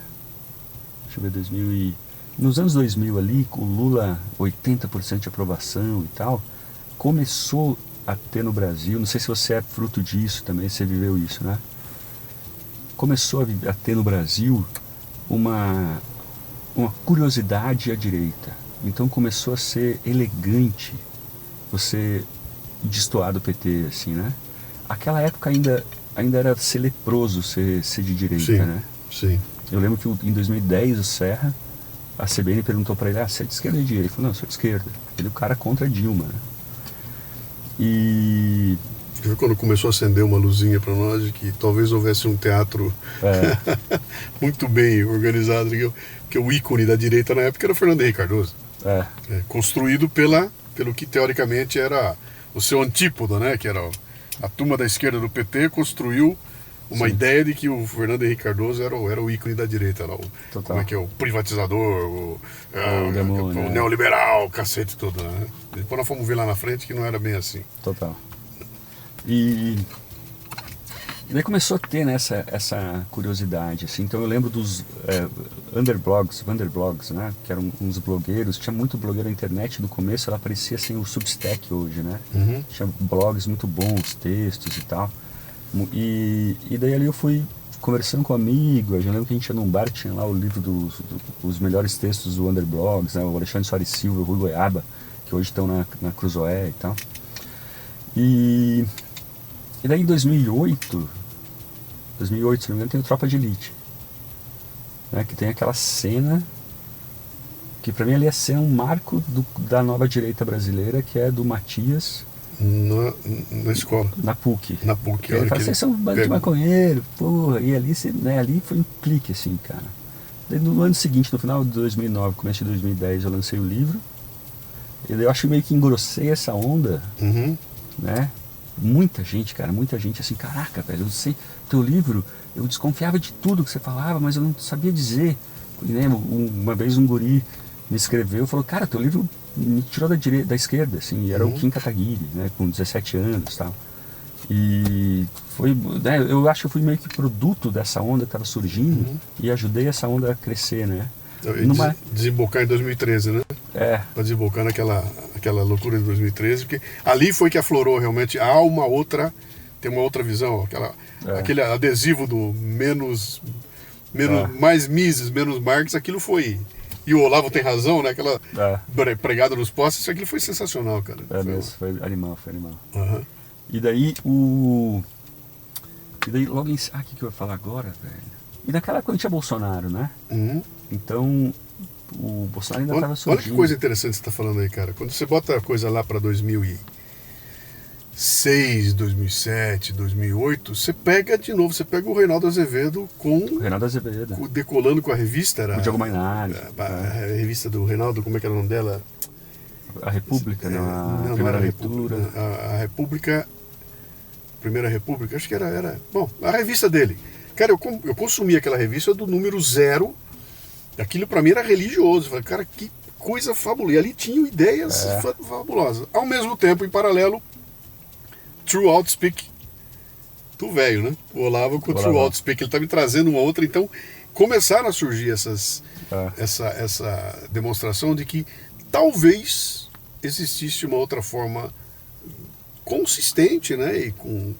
Deixa eu ver, nos anos 2000 ali, com o Lula 80% de aprovação e tal, começou a ter no Brasil, não sei se você é fruto disso também, você viveu isso, né? Começou a ter no Brasil uma curiosidade à direita. Então começou a ser elegante você destoar do PT, assim, né? Aquela época ainda era ser leproso ser de direita, né? Sim. Eu lembro que em 2010 o Serra, a CBN perguntou para ele, você é de esquerda ou de direita? Ele falou, não, eu sou de esquerda. Ele é o cara contra Dilma, né? E... Quando começou a acender uma luzinha para nós de que talvez houvesse um teatro muito bem organizado, que o ícone da direita na época era o Fernando Henrique Cardoso. Construído pelo que teoricamente era o seu antípoda, né? Que era a turma da esquerda do PT construiu uma ideia de que o Fernando Henrique Cardoso era o ícone da direita, como é que é, o privatizador, o neoliberal, o cacete todo, né? Depois nós fomos ver lá na frente que não era bem assim. Total. E E daí começou a ter, né, essa curiosidade, assim. Então eu lembro dos Wanderblogs, né, que eram uns blogueiros. Tinha muito blogueiro na internet no começo, ela parecia assim o Substack hoje, né? Tinha blogs muito bons, textos e tal. E daí ali eu fui conversando com um amigo. Eu lembro que a gente ia num bar, tinha lá o livro dos melhores textos do Wanderblogs, né, o Alexandre Soares Silva, o Rui Goiaba, que hoje estão na Cruzoé e tal. E daí em 2008, se não me engano, tem o Tropa de Elite, né, que tem aquela cena que pra mim ali é ser um marco da nova direita brasileira, que é do Matias na escola, na PUC. Ele fala, vocês são um bando de maconheiro, porra. E ali, né, ali foi um clique, assim, cara. Daí no ano seguinte, no final de 2009, começo de 2010, eu lancei o livro. E daí eu acho que meio que engrossei essa onda, né? Muita gente assim, caraca, velho, eu sei, teu livro, eu desconfiava de tudo que você falava, mas eu não sabia dizer. E, né, uma vez um guri me escreveu e falou, cara, teu livro me tirou da esquerda, assim, e era o Kim Kataguiri, né, com 17 anos e tal. E foi, né, eu acho que eu fui meio que produto dessa onda que estava surgindo e ajudei essa onda a crescer, né? Desembocar em 2013, né? Pra desembocar naquela loucura de 2013, porque ali foi que aflorou realmente. Tem uma outra visão, aquele adesivo do menos mais Mises, menos Marx, aquilo foi. E o Olavo tem razão, né? Aquela pregada nos postes, aquilo foi sensacional, cara. Foi animal. E daí logo em. O que eu ia falar agora, velho? E naquela época não tinha Bolsonaro, né? Então, o Bolsonaro ainda estava surgindo. Olha que coisa interessante você está falando aí, cara. Quando você bota a coisa lá para 2006, 2007, 2008, você pega o Reinaldo Azevedo decolando com a revista. O Diogo Mainardi. A revista do Reinaldo, como é que era o nome dela? A República, a Primeira Leitura. A República, Primeira República, acho que era... Bom, a revista dele. Cara, eu consumi aquela revista do número 0. Aquilo pra mim era religioso. Eu falei, cara, que coisa fabulosa. E ali tinham ideias fabulosas. Ao mesmo tempo, em paralelo, True Outspeak do velho, né? O Olavo com o True Outspeak. Ele tá me trazendo uma outra. Então, começaram a surgir essa demonstração de que talvez existisse uma outra forma consistente, né? E com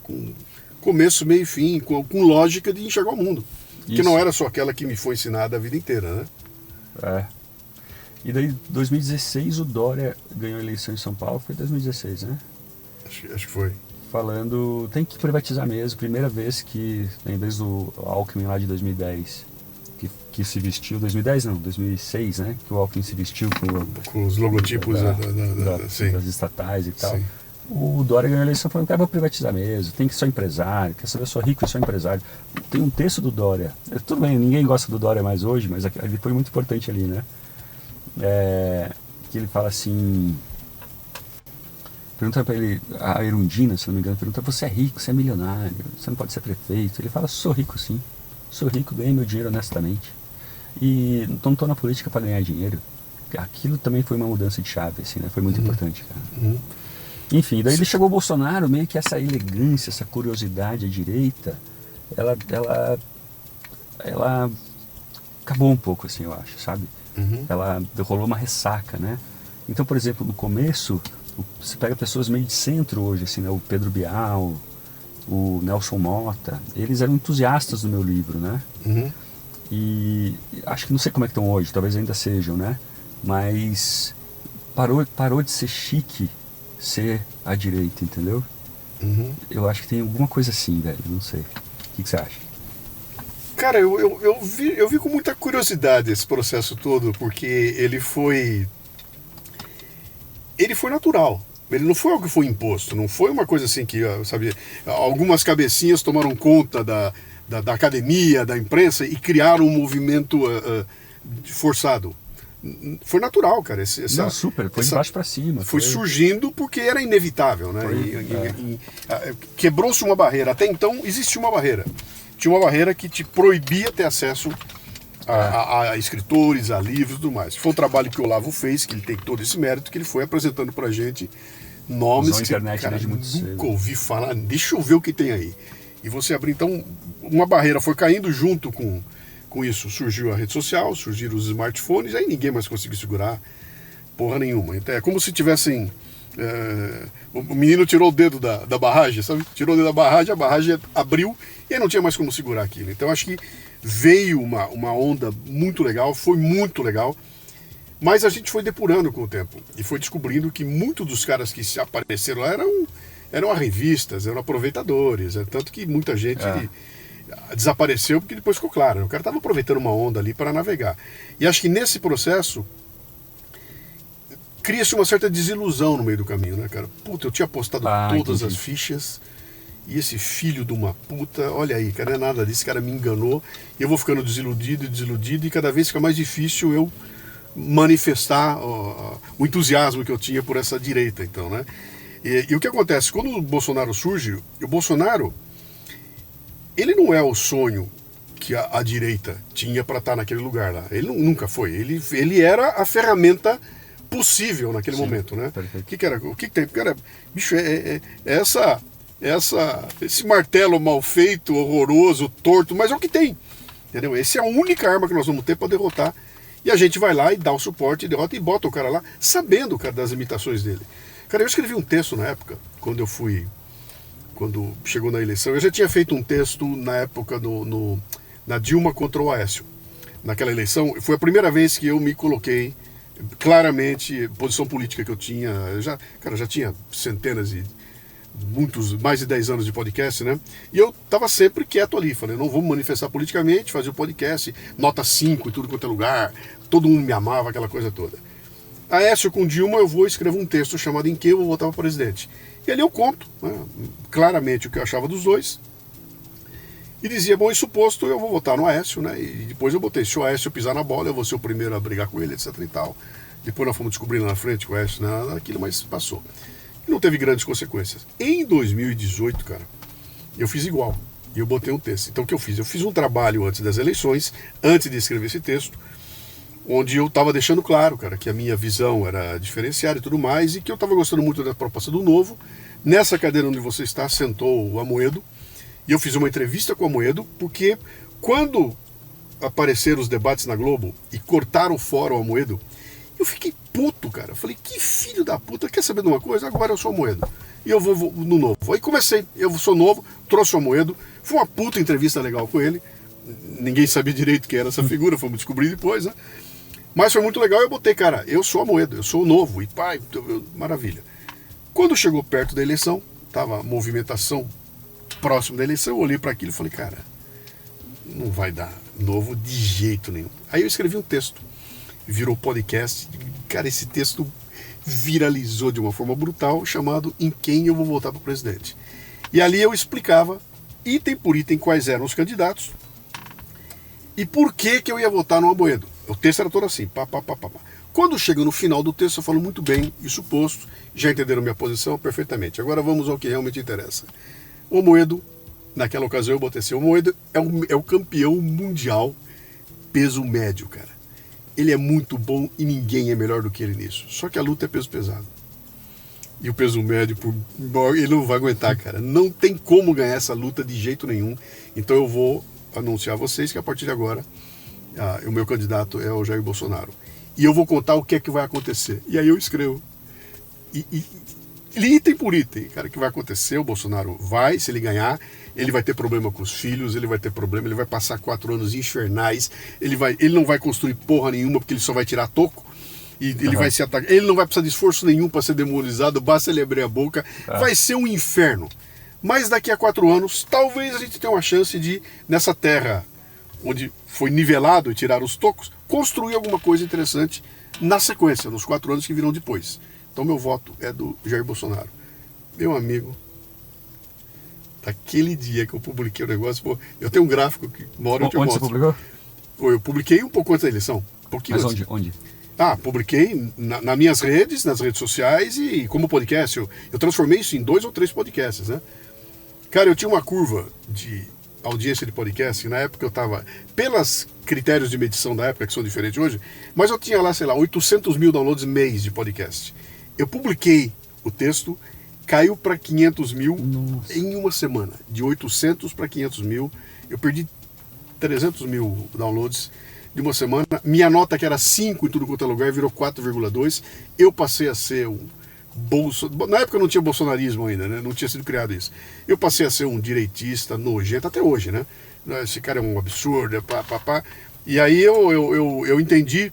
começo, meio e fim, com lógica de enxergar o mundo. Que não era só aquela que me foi ensinada a vida inteira, né? E daí, 2016, o Dória ganhou a eleição em São Paulo, foi 2016, né? Acho que foi. Falando, tem que privatizar mesmo, primeira vez que, em vez do Alckmin lá de 2010, que se vestiu, 2010 não, 2006, né? Que o Alckmin se vestiu com os logotipos das estatais e tal. Sim. O Dória ganhou a eleição falando que vou privatizar mesmo, tem que ser só empresário, quer saber, eu sou rico e sou empresário. Tem um texto do Dória, tudo bem, ninguém gosta do Dória mais hoje, mas ele foi muito importante ali, né? Que ele fala assim, pergunta pra ele, a Erundina, se não me engano, pergunta, você é rico, você é milionário, você não pode ser prefeito? Ele fala, sou rico sim, sou rico, ganhei meu dinheiro honestamente e não estou na política para ganhar dinheiro. Aquilo também foi uma mudança de chave, assim, né? Foi muito importante, cara. Enfim, daí chegou o Bolsonaro, meio que essa elegância, essa curiosidade à direita, ela acabou um pouco, assim, eu acho, sabe? Ela rolou uma ressaca, né? Então, por exemplo, no começo, você pega pessoas meio de centro hoje, assim, né? O Pedro Bial, o Nelson Mota, eles eram entusiastas do meu livro, né? E acho que não sei como é que estão hoje, talvez ainda sejam, né? Mas parou de ser chique ser à direita, entendeu? Eu acho que tem alguma coisa assim, velho, não sei. O que você acha? Cara, eu vi com muita curiosidade esse processo todo, porque ele foi natural. Ele não foi algo que foi imposto, não foi uma coisa assim que, sabe, algumas cabecinhas tomaram conta da academia, da imprensa e criaram um movimento forçado. Foi natural, cara. Não, super, foi de baixo para cima. Foi surgindo porque era inevitável, né? Quebrou-se uma barreira. Até então existia uma barreira. Tinha uma barreira que te proibia ter acesso a escritores, a livros e tudo mais. Foi um trabalho que o Olavo fez, que ele tem todo esse mérito, que ele foi apresentando pra gente nomes que internet, cara, muito nunca cedo. ouvi falar. Deixa eu ver o que tem aí. E você abrir, então, uma barreira foi caindo junto com isso. Surgiu a rede social, surgiram os smartphones, aí ninguém mais conseguiu segurar porra nenhuma. Então, é como se tivessem... o menino tirou o dedo da barragem, sabe? Tirou o dedo da barragem, a barragem abriu e aí não tinha mais como segurar aquilo. Então acho que veio uma onda muito legal, foi muito legal, mas a gente foi depurando com o tempo e foi descobrindo que muitos dos caras que se apareceram lá eram revistas, eram aproveitadores, tanto que muita gente desapareceu porque depois ficou claro, o cara estava aproveitando uma onda ali para navegar. E acho que nesse processo cria-se uma certa desilusão no meio do caminho, né, cara? Puta, eu tinha postado todas as fichas e esse filho de uma puta, olha aí, cara, não é nada disso, esse cara me enganou e eu vou ficando desiludido e cada vez fica mais difícil eu manifestar o entusiasmo que eu tinha por essa direita, então, né? E o que acontece? Quando o Bolsonaro surge, o Bolsonaro, ele não é o sonho que a direita tinha para estar naquele lugar lá. Ele nunca foi. Ele era a ferramenta possível naquele momento, né? O que tem? Cara, bicho, esse martelo mal feito, horroroso, torto, mas é o que tem, entendeu? Essa é a única arma que nós vamos ter para derrotar, e a gente vai lá e dá o suporte, derrota e bota o cara lá, sabendo, cara, das limitações dele. Cara, eu escrevi um texto na época, quando chegou na eleição, eu já tinha feito um texto na época na Dilma contra o Aécio. Naquela eleição, foi a primeira vez que eu me coloquei claramente, posição política que eu tinha, já tinha centenas e mais de 10 anos de podcast, né? E eu tava sempre quieto ali, falei, não vou me manifestar politicamente, fazer o podcast, nota 5 em tudo quanto é lugar, todo mundo me amava, aquela coisa toda. Aécio com Dilma, eu vou escrever um texto chamado Em Que Eu Vou Votar para Presidente. E ali eu conto, né, claramente o que eu achava dos dois, e dizia, bom, isso posto, eu vou votar no Aécio, né? E depois eu botei, se o Aécio pisar na bola, eu vou ser o primeiro a brigar com ele, etc e tal. Depois nós fomos descobrindo na frente que o Aécio não era nada daquilo, mas passou. E não teve grandes consequências. Em 2018, cara, eu fiz igual. E eu botei um texto. Então o que eu fiz? Eu fiz um trabalho antes das eleições, antes de escrever esse texto, onde eu estava deixando claro, cara, que a minha visão era diferenciada e tudo mais, e que eu estava gostando muito da proposta do Novo. Nessa cadeira onde você está, sentou o Amoedo, e eu fiz uma entrevista com o Amoedo, porque quando apareceram os debates na Globo e cortaram fora o Amoedo, eu fiquei puto, cara. Eu falei, que filho da puta, quer saber de uma coisa? Agora eu sou o Amoedo. E eu vou no Novo. Aí comecei, eu sou novo, trouxe o Amoedo, foi uma puta entrevista legal com ele. Ninguém sabia direito quem era essa figura, fomos descobrir depois, né? Mas foi muito legal, eu botei, cara, eu sou o Amoedo, eu sou o Novo, e pai, maravilha. Quando chegou perto da eleição, tava a movimentação próximo da eleição, eu olhei para aquilo e falei, cara, não vai dar Novo de jeito nenhum. Aí eu escrevi um texto, virou podcast, cara, esse texto viralizou de uma forma brutal, chamado Em Quem Eu Vou Votar para Presidente. E ali eu explicava, item por item, quais eram os candidatos e por que eu ia votar no Amoedo. O texto era todo assim, pá. Quando chega no final do texto, eu falo muito bem, isso posto, já entenderam minha posição perfeitamente. Agora vamos ao que realmente interessa. O Amoedo, naquela ocasião eu botei assim, o Amoedo é o campeão mundial peso médio, cara. Ele é muito bom e ninguém é melhor do que ele nisso. Só que a luta é peso pesado. E o peso médio, ele não vai aguentar, cara. Não tem como ganhar essa luta de jeito nenhum. Então eu vou anunciar a vocês que a partir de agora, o meu candidato é o Jair Bolsonaro. E eu vou contar o que é que vai acontecer. E aí eu escrevo. Item por item, cara, o que vai acontecer? O Bolsonaro vai, se ele ganhar, ele vai ter problema com os filhos, ele vai passar 4 anos infernais, ele não vai construir porra nenhuma, porque ele só vai tirar toco, e ele vai se atacar, ele não vai precisar de esforço nenhum para ser demonizado, basta ele abrir a boca, vai ser um inferno. Mas daqui a 4 anos, talvez a gente tenha uma chance de, nessa terra onde foi nivelado e tirar os tocos, construir alguma coisa interessante na sequência, nos 4 anos que virão depois. Então meu voto é do Jair Bolsonaro. Meu amigo, daquele dia que eu publiquei o negócio, pô, eu tenho um gráfico que uma hora eu te mostro. Onde você publicou? Eu publiquei um pouco antes da eleição. Mas onde? Publiquei nas minhas redes, nas redes sociais e como podcast. Eu transformei isso em 2 ou 3 podcasts, né? Cara, eu tinha uma curva de audiência de podcast, na época eu estava, pelos critérios de medição da época, que são diferentes hoje, mas eu tinha lá, 800 mil downloads mês de podcast. Eu publiquei o texto caiu para 500 mil Nossa. em uma semana. De 800 para 500 mil. Eu perdi 300 mil downloads de uma semana. Minha nota, que era 5 em tudo quanto é lugar, virou 4,2. Eu passei a ser um na época não tinha bolsonarismo ainda, né? Não tinha sido criado isso. Eu passei a ser um direitista nojento, até hoje, né? Esse cara é um absurdo, pá. E aí eu entendi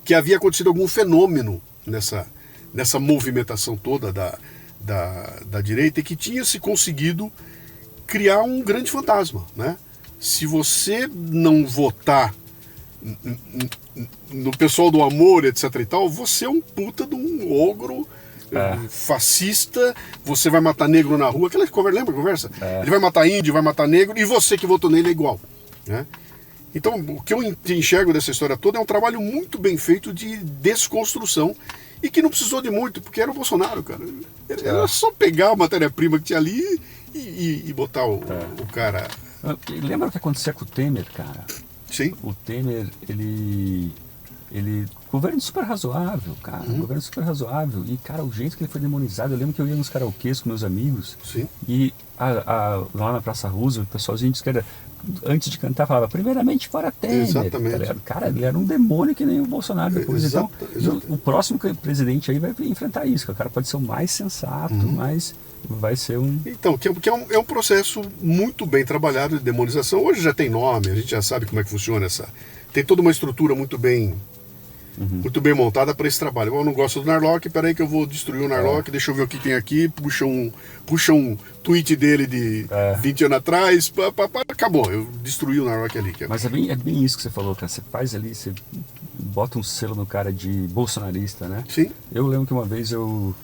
que havia acontecido algum fenômeno nessa movimentação toda da direita, e que tinha se conseguido criar um grande fantasma, né? Se você não votar no pessoal do amor, etc e tal, você é um puta de um ogro fascista, você vai matar negro na rua, aquela conversa, lembra a conversa? Ele vai matar índio, vai matar negro, e você que votou nele é igual, né? Então, o que eu enxergo dessa história toda é um trabalho muito bem feito de desconstrução, e que não precisou de muito, porque era o Bolsonaro, cara. Era só pegar a matéria-prima que tinha ali e botar o cara... Lembra o que acontecia com o Temer, cara? Sim. O Temer, ele governo super razoável, cara. Governo super razoável. E, cara, o jeito que ele foi demonizado, eu lembro que eu ia nos karaokês com meus amigos. Sim. E lá na Praça Roosevelt, o pessoalzinho disse que era, antes de cantar, falava, primeiramente fora Temer. Exatamente. Cara, ele era um demônio que nem o Bolsonaro depois. Exato. O próximo presidente aí vai enfrentar isso. O cara pode ser o mais sensato, mas vai ser um... Então, que é um processo muito bem trabalhado de demonização. Hoje já tem nome, a gente já sabe como é que funciona essa... Tem toda uma estrutura muito bem montada para esse trabalho. Eu não gosto do Narlock, peraí que eu vou destruir o Narlock, deixa eu ver o que tem aqui, puxa um tweet dele de 20 anos atrás, acabou, eu destruí o Narlock ali. Mas é bem isso que você falou, cara. Você faz ali, você bota um selo no cara de bolsonarista, né? Sim. Eu lembro que uma vez quando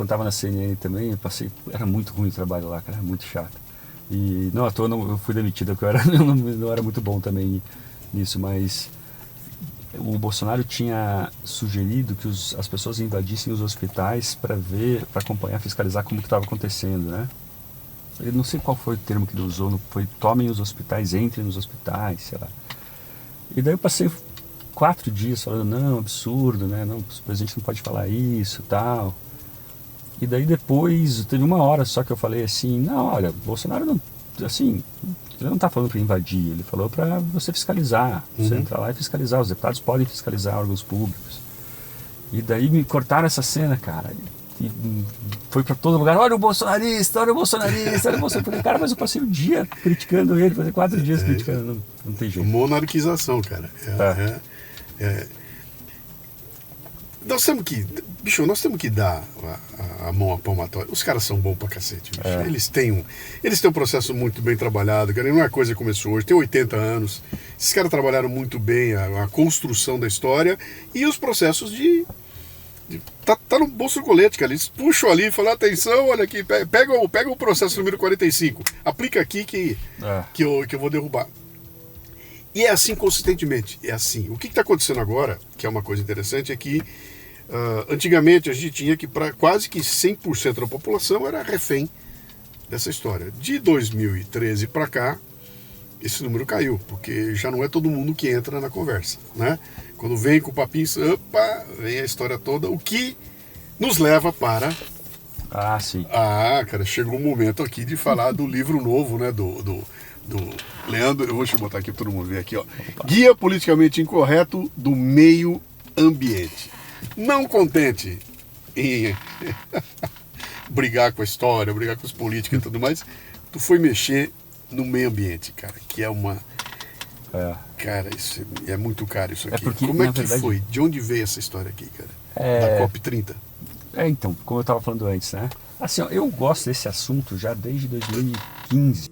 estava na CNN também, eu passei, era muito ruim o trabalho lá, cara, era muito chato. E não à toa eu fui demitido, porque eu não era muito bom também nisso, mas o Bolsonaro tinha sugerido que as pessoas invadissem os hospitais para acompanhar, fiscalizar como que estava acontecendo, né? Eu não sei qual foi o termo que ele usou, foi tomem os hospitais, entrem nos hospitais, sei lá. E daí eu passei 4 dias falando, não, absurdo, né? Não, o presidente não pode falar isso, tal. E daí depois, teve uma hora só que eu falei assim, não, olha, Bolsonaro não, assim, ele não está falando para invadir, ele falou para você fiscalizar, você entrar lá e fiscalizar, os deputados podem fiscalizar órgãos públicos. E daí me cortaram essa cena, cara, e foi para todo lugar, olha o bolsonarista, olha o bolsonarista, olha o bolsonarista. Cara, mas eu passei o dia criticando ele, passei 4 dias criticando, não tem jeito. Monarquização, cara. Nós temos que dar a mão à palmatória. Os caras são bons pra cacete, bicho. Eles têm um processo muito bem trabalhado, cara. Não é coisa que começou hoje, tem 80 anos. Esses caras trabalharam muito bem a construção da história e os processos tá no bolso do colete, cara. Eles puxam ali e falam, atenção, olha aqui, pega o processo número 45, aplica aqui que eu vou derrubar. E é assim consistentemente, é assim. O que está acontecendo agora, que é uma coisa interessante, é que antigamente a gente tinha que quase que 100% da população era refém dessa história. De 2013 para cá, esse número caiu, porque já não é todo mundo que entra na conversa, né? Quando vem com o papinho, vem a história toda, o que nos leva para... sim. Cara, chegou um momento aqui de falar do livro novo, né, do Leandro, deixa eu botar aqui para todo mundo ver aqui, ó. Opa. Guia Politicamente Incorreto do Meio Ambiente. Não contente em brigar com a história, brigar com os políticos e tudo mais, tu foi mexer no meio ambiente, cara, que é uma... Cara, isso é muito caro isso aqui. Porque, como é que foi? De onde veio essa história aqui, cara? Da COP30? Então, como eu estava falando antes, né? Assim, ó, eu gosto desse assunto já desde 2015,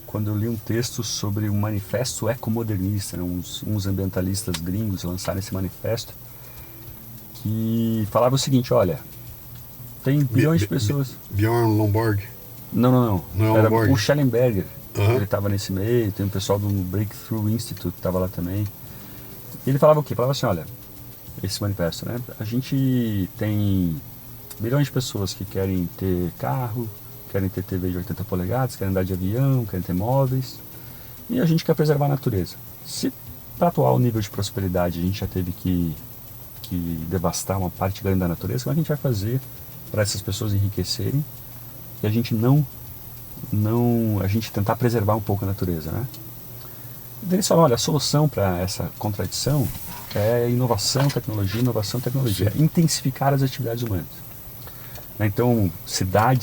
quando eu li um texto sobre um manifesto ecomodernista, né? uns ambientalistas gringos lançaram esse manifesto que falava o seguinte, olha, tem bilhões de pessoas... Bjorn Lomborg? Não era Lomborg. O Schellenberger, ele estava nesse meio, tem um pessoal do Breakthrough Institute que estava lá também. E ele falava o quê? Falava assim, olha, esse manifesto, né? A gente tem bilhões de pessoas que querem ter carro, querem ter TV de 80 polegadas, querem andar de avião, querem ter móveis, e a gente quer preservar a natureza. Se para atual nível de prosperidade a gente já teve que devastar uma parte grande da natureza, como é que a gente vai fazer para essas pessoas enriquecerem e a gente a gente tentar preservar um pouco a natureza, né? Daí eles falam, olha, a solução para essa contradição é inovação, tecnologia, intensificar as atividades humanas. Então, cidade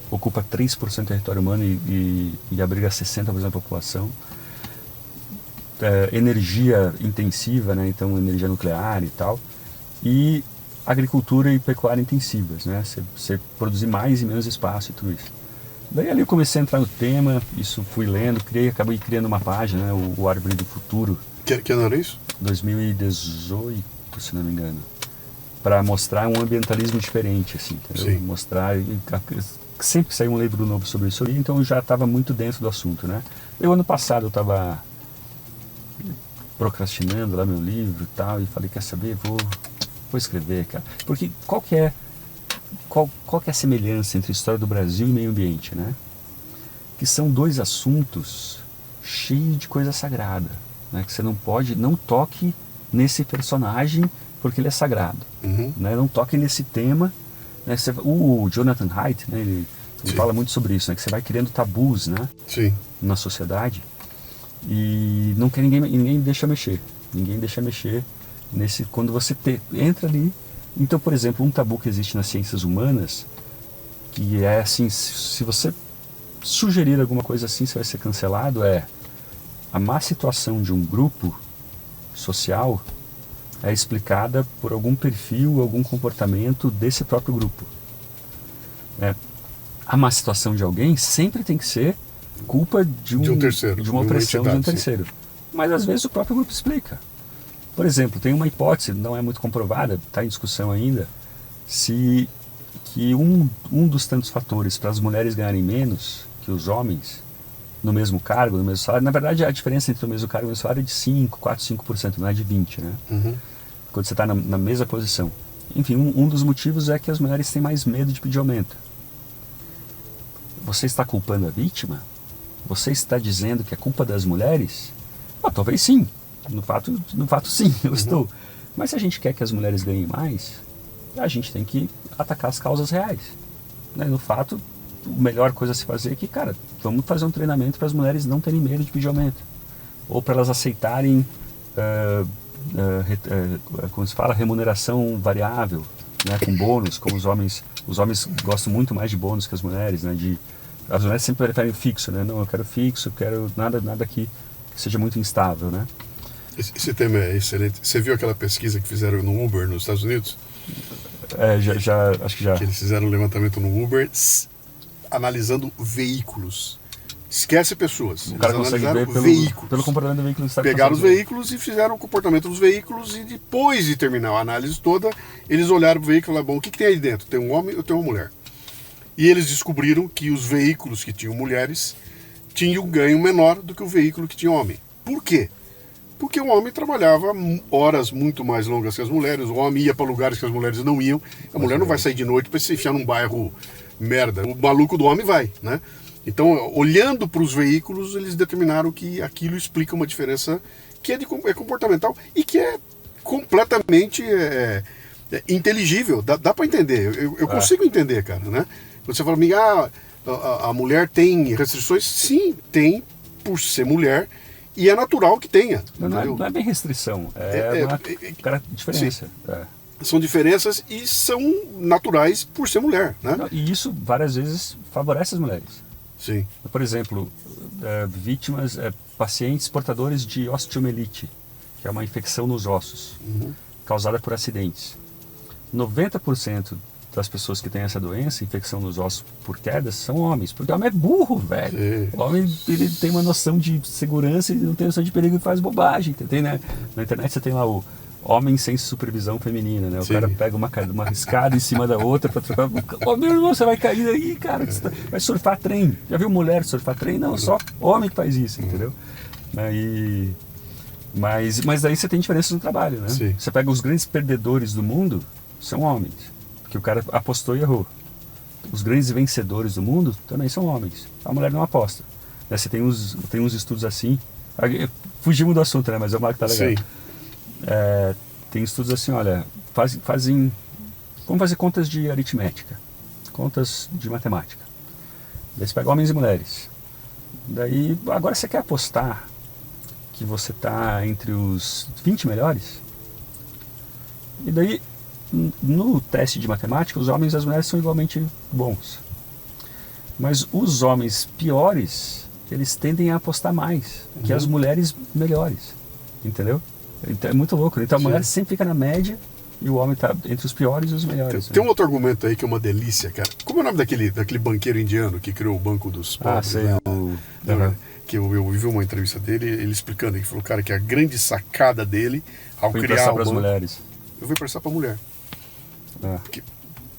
ocupa 3% do território humano e abriga 60% da população. Energia intensiva, né? Então energia nuclear e tal. E agricultura e pecuária intensivas, né? Você produzir mais e menos espaço e tudo isso. Daí ali eu comecei a entrar no tema, isso fui lendo, acabei criando uma página, né? O Árvore do Futuro. Que ano era isso? 2018, se não me engano. Para mostrar um ambientalismo diferente, assim, entendeu? Sim. Mostrar, sempre que saiu um livro novo sobre isso ali, então eu já estava muito dentro do assunto, né? Ano passado eu estava procrastinando lá meu livro e tal, e falei, quer saber, vou escrever, cara. Porque qual que é a semelhança entre a história do Brasil e meio ambiente, né? Que são dois assuntos cheios de coisa sagrada, né? Que você não toque nesse personagem porque ele é sagrado, né? Não toque nesse tema, né? O Jonathan Haidt, né? Ele fala muito sobre isso, né? Que você vai criando tabus, né? Sim. Na sociedade e não quer ninguém deixa mexer, quando você entra ali. Então, por exemplo, um tabu que existe nas ciências humanas, que é assim, se você sugerir alguma coisa assim, você vai ser cancelado, a má situação de um grupo social é explicada por algum perfil, algum comportamento desse próprio grupo. A má situação de alguém sempre tem que ser culpa de um terceiro, de uma opressão de um terceiro. Sim. Mas às vezes o próprio grupo explica. Por exemplo, tem uma hipótese, não é muito comprovada, está em discussão ainda, que um dos tantos fatores para as mulheres ganharem menos que os homens no mesmo cargo, no mesmo salário, na verdade a diferença entre o mesmo cargo e o mesmo salário é de 5%, não é de 20%, né? Quando você está na mesma posição. Enfim, um dos motivos é que as mulheres têm mais medo de pedir aumento. Você está culpando a vítima? Você está dizendo que é culpa das mulheres? Talvez sim. No fato sim, eu estou. Mas se a gente quer que as mulheres ganhem mais, a gente tem que atacar as causas reais. Né? No fato, a melhor coisa a se fazer é que, cara, vamos fazer um treinamento para as mulheres não terem medo de pedir aumento. Ou para elas aceitarem, como se fala, remuneração variável, né? Com bônus, como os homens gostam muito mais de bônus que as mulheres, né? As mulheres sempre preferem o fixo, né? Não, eu quero fixo, eu quero nada que seja muito instável, né? Esse tema é excelente. Você viu aquela pesquisa que fizeram no Uber nos Estados Unidos? Acho que já. Que eles fizeram um levantamento no Uber analisando veículos. Esquece pessoas. O cara consegue ver pelo comportamento do veículo. Pegaram os veículos e fizeram o comportamento dos veículos e depois de terminar a análise toda, eles olharam para o veículo e falaram, bom, o que tem aí dentro? Tem um homem ou tem uma mulher? E eles descobriram que os veículos que tinham mulheres tinham um ganho menor do que o veículo que tinha homem. Por quê? Porque o homem trabalhava horas muito mais longas que as mulheres, o homem ia para lugares que as mulheres não iam, a mulher não vai sair de noite para se enfiar num bairro merda, o maluco do homem vai, né? Então, olhando para os veículos, eles determinaram que aquilo explica uma diferença que é comportamental e que é completamente inteligível, dá para entender, eu consigo entender, cara, né? Você fala, a mulher tem restrições? Sim, tem, por ser mulher, e é natural que tenha. Não é bem restrição, é uma diferença. São diferenças e são naturais por ser mulher, né? E isso várias vezes favorece as mulheres. Sim. Por exemplo, pacientes portadores de osteomielite, que é uma infecção nos ossos, causada por acidentes. 90% das pessoas que têm essa doença, infecção nos ossos por quedas, são homens. Porque o homem é burro, velho. Sim. O homem ele tem uma noção de segurança e não tem noção de perigo e faz bobagem. Tem, né? Na internet você tem lá o homem sem supervisão feminina, né? O Sim. cara pega uma escada em cima da outra para trocar. Ô, meu irmão, você vai cair aí, cara. Você vai surfar trem. Já viu mulher surfar trem? Não, só homem que faz isso, entendeu? Mas daí você tem diferenças no trabalho, né? Sim. Você pega os grandes perdedores do mundo, são homens. Que o cara apostou e errou. Os grandes vencedores do mundo também são homens. A mulher não aposta. Você tem uns estudos assim. Fugimos do assunto, né? Mas é uma que tá legal. Tem estudos assim, olha, fazem Vamos fazer contas de aritmética, contas de matemática. Daí você pega homens e mulheres. Daí, agora você quer apostar que você está entre os 20 melhores? E daí, no teste de matemática, os homens e as mulheres são igualmente bons. Mas os homens piores, eles tendem a apostar mais que as mulheres melhores. Entendeu? Então, é muito louco. Então a mulher sempre fica na média e o homem está entre os piores e os melhores. Tem um outro argumento aí que é uma delícia, cara. Como é o nome daquele banqueiro indiano que criou o Banco dos Pobres? Sei. Que eu vi uma entrevista dele, ele explicando, ele falou, cara, que a grande sacada dele ao Foi criar o para as banco... mulheres. Eu vou emprestar para a mulher.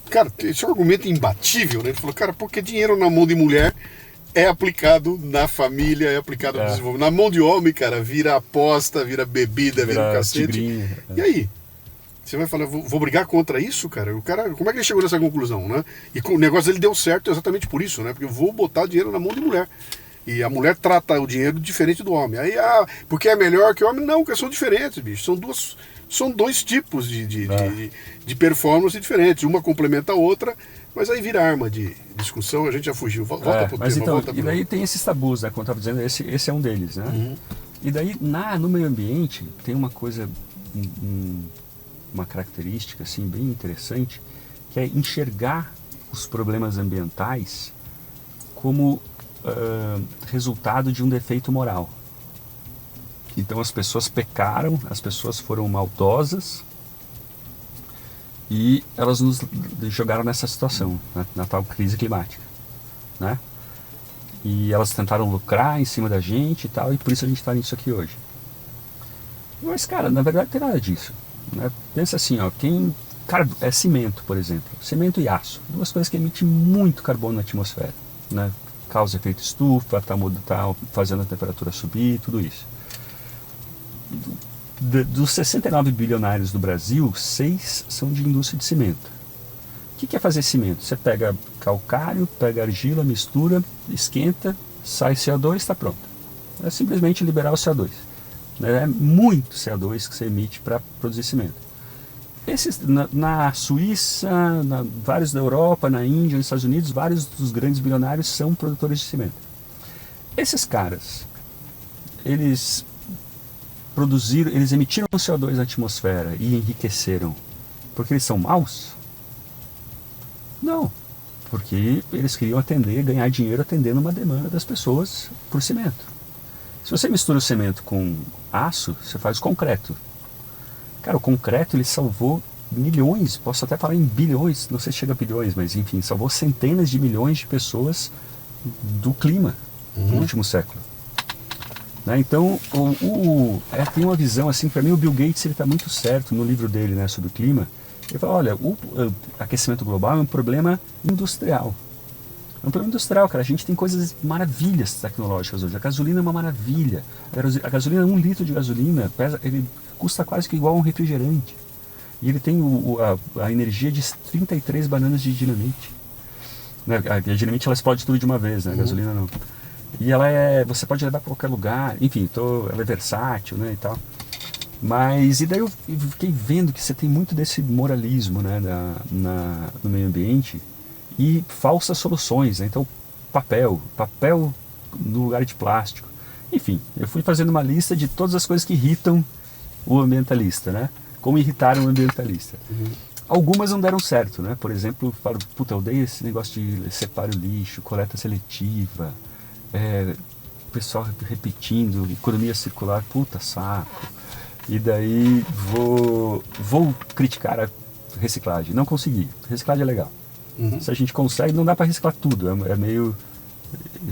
Cara, esse é um argumento imbatível, né? Ele falou, cara, porque dinheiro na mão de mulher é aplicado na família, é aplicado no desenvolvimento. Na mão de homem, cara, vira aposta, vira bebida, vira um cacete. Tigrinho, E aí? Você vai falar, vou brigar contra isso, cara? O cara, como é que ele chegou nessa conclusão, né? E o negócio dele deu certo exatamente por isso, né? Porque eu vou botar dinheiro na mão de mulher. E a mulher trata o dinheiro diferente do homem. Aí, porque é melhor que o homem? Não, porque são diferentes, bicho. São dois tipos de performance diferentes. Uma complementa a outra, mas aí vira arma de discussão, a gente já fugiu. Volta pro mas tema, então, volta pro... E daí tem esses tabus, né? Como eu estava dizendo, esse é um deles, né? E daí, no meio ambiente, tem uma coisa, uma característica, assim, bem interessante, que é enxergar os problemas ambientais como resultado de um defeito moral. Então as pessoas pecaram, as pessoas foram maldosas e elas nos jogaram nessa situação, né, na tal crise climática, né? E elas tentaram lucrar em cima da gente e tal, e por isso a gente está nisso aqui hoje. Mas, cara, na verdade não tem nada disso, né? Pensa assim, ó, cimento, por exemplo, cimento e aço, duas coisas que emitem muito carbono na atmosfera, né? Causa efeito estufa, tá fazendo a temperatura subir, tudo isso. Dos 69 bilionários do Brasil, 6 são de indústria de cimento. O que é fazer cimento? Você pega calcário, pega argila, mistura, esquenta, sai CO2, está pronto. É simplesmente liberar o CO2. É muito CO2 que você emite para produzir cimento. Na Suíça, vários da Europa, na Índia, nos Estados Unidos, vários dos grandes bilionários são produtores de cimento. Esses caras, eles emitiram CO2 na atmosfera e enriqueceram porque eles são maus? Não, porque eles queriam ganhar dinheiro atendendo uma demanda das pessoas por cimento. Se você mistura o cimento com aço, você faz concreto. Cara, o concreto ele salvou milhões, posso até falar em bilhões, não sei se chega a bilhões, mas enfim, salvou centenas de milhões de pessoas do clima no último século. Né? Então, tem uma visão assim, para mim o Bill Gates ele está muito certo no livro dele, né, sobre o clima. Ele fala, olha, o aquecimento global é um problema industrial. É um problema industrial, cara. A gente tem coisas maravilhas tecnológicas hoje. A gasolina é uma maravilha. A gasolina, 1 litro de gasolina, ele custa quase que igual a um refrigerante. E ele tem a energia de 33 bananas de dinamite. Né? A dinamite ela explode tudo de uma vez, né? A gasolina não. E você pode levar para qualquer lugar, enfim, ela é versátil, né, e tal. Mas, e daí eu fiquei vendo que você tem muito desse moralismo, né, no meio ambiente e falsas soluções, né? Então, papel no lugar de plástico. Enfim, eu fui fazendo uma lista de todas as coisas que irritam o ambientalista, né? Como irritaram o ambientalista. Algumas não deram certo, né? Por exemplo, eu falo, puta, eu odeio esse negócio de separar o lixo, coleta seletiva, o pessoal repetindo, economia circular, puta saco. E daí vou criticar a reciclagem. Não consegui. Reciclagem é legal. Se a gente consegue, não dá para reciclar tudo. É meio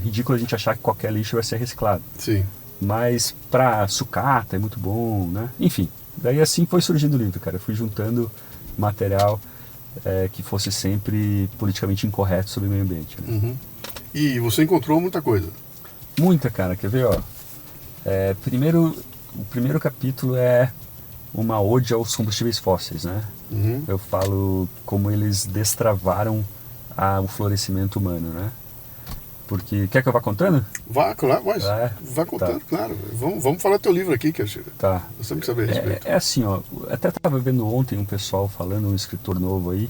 ridículo a gente achar que qualquer lixo vai ser reciclado. Sim. Mas para sucata é muito bom, né? Enfim, daí assim foi surgindo o livro, cara. Eu fui juntando material que fosse sempre politicamente incorreto sobre o meio ambiente. Né? E você encontrou muita coisa? Muita, cara. Quer ver, ó? O primeiro capítulo é uma ode aos combustíveis fósseis, né? Eu falo como eles destravaram o florescimento humano, né? Porque, quer que eu vá contando? Vá, claro, mas vá contando, tá. Claro. Vamos falar do teu livro aqui, que eu tá. Nós temos que saber a respeito. É assim, ó, até estava vendo ontem um pessoal falando, um escritor novo aí,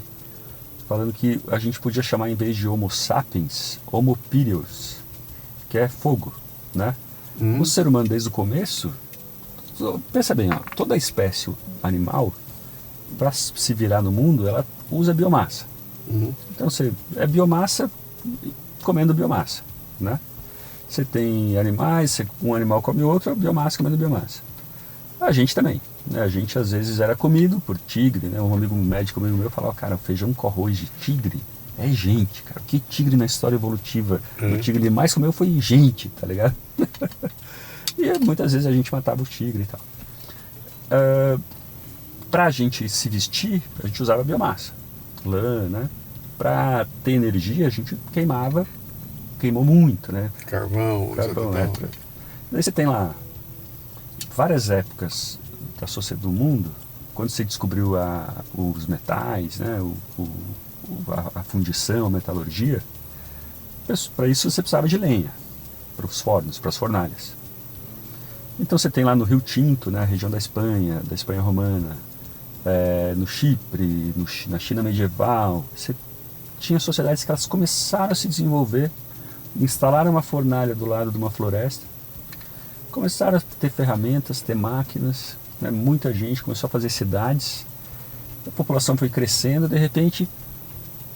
falando que a gente podia chamar, em vez de Homo sapiens, Homo Píreos, que é fogo, né? O ser humano, desde o começo, pensa bem, ó, toda espécie animal, para se virar no mundo, ela usa biomassa. Então, é biomassa comendo biomassa, né? Você tem animais, um animal come outro, a biomassa comendo biomassa. A gente também, né? A gente às vezes era comido por tigre, né? Um médico amigo meu falava, cara, feijão com arroz de tigre é gente, cara. Que tigre na história evolutiva? O tigre que mais comeu foi gente, tá ligado? E muitas vezes a gente matava o tigre e tal. Pra gente se vestir, a gente usava biomassa, lã, né? Pra ter energia, a gente queimou muito, né? Carvão, etc. Daí você tem lá várias épocas da sociedade do mundo, quando você descobriu os metais, né? A fundição, a metalurgia, para isso você precisava de lenha, para os fornos, para as fornalhas. Então você tem lá no Rio Tinto, né, a região da Espanha romana, no Chipre, na China medieval, você tinha sociedades que elas começaram a se desenvolver, instalaram uma fornalha do lado de uma floresta, começaram a ter ferramentas, ter máquinas, né, muita gente começou a fazer cidades, a população foi crescendo, de repente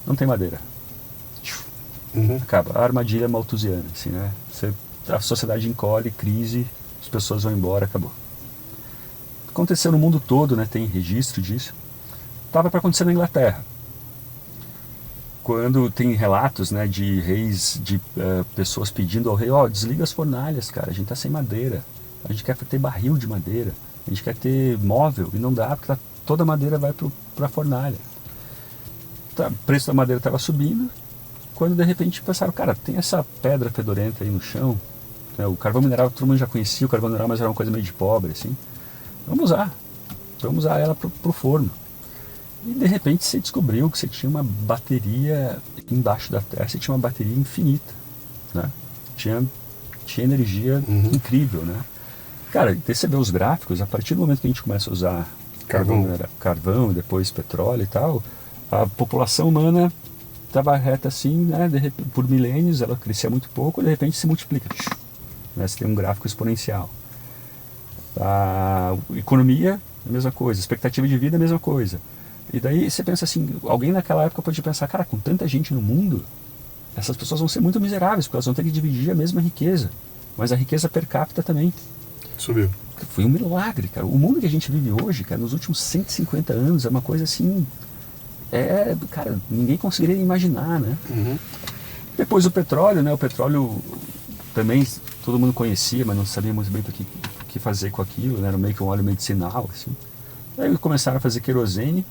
não tem madeira. Acaba. A armadilha malthusiana, assim, né? A sociedade encolhe, crise, as pessoas vão embora, acabou. Aconteceu no mundo todo, né? Tem registro disso. Estava para acontecer na Inglaterra. Quando tem relatos, né, de reis, de pessoas pedindo ao rei, desliga as fornalhas, cara, a gente tá sem madeira. A gente quer ter barril de madeira. A gente quer ter móvel, e não dá, porque toda a madeira vai para a fornalha. O preço da madeira estava subindo, quando de repente pensaram, cara, tem essa pedra fedorenta aí no chão, né, o carvão mineral, todo mundo já conhecia o carvão mineral, mas era uma coisa meio de pobre, assim. Vamos usar ela pro forno. E de repente você descobriu que você tinha uma bateria embaixo da terra, você tinha uma bateria infinita, né? Tinha energia incrível, né? Cara, você vê os gráficos, a partir do momento que a gente começa a usar carvão e depois petróleo e tal, a população humana estava reta assim, né? Por milênios, ela crescia muito pouco, de repente se multiplica. Né? Você tem um gráfico exponencial. A economia, a mesma coisa. A expectativa de vida, a mesma coisa. E daí você pensa assim, alguém naquela época pode pensar, cara, com tanta gente no mundo, essas pessoas vão ser muito miseráveis, porque elas vão ter que dividir a mesma riqueza. Mas a riqueza per capita também subiu. Foi um milagre, cara. O mundo que a gente vive hoje, cara, nos últimos 150 anos, é uma coisa assim... cara, ninguém conseguiria imaginar, né? Depois o petróleo, né? O petróleo também todo mundo conhecia, mas não sabíamos bem o que fazer com aquilo, né? Era meio que um óleo medicinal, assim. Aí começaram a fazer querosene.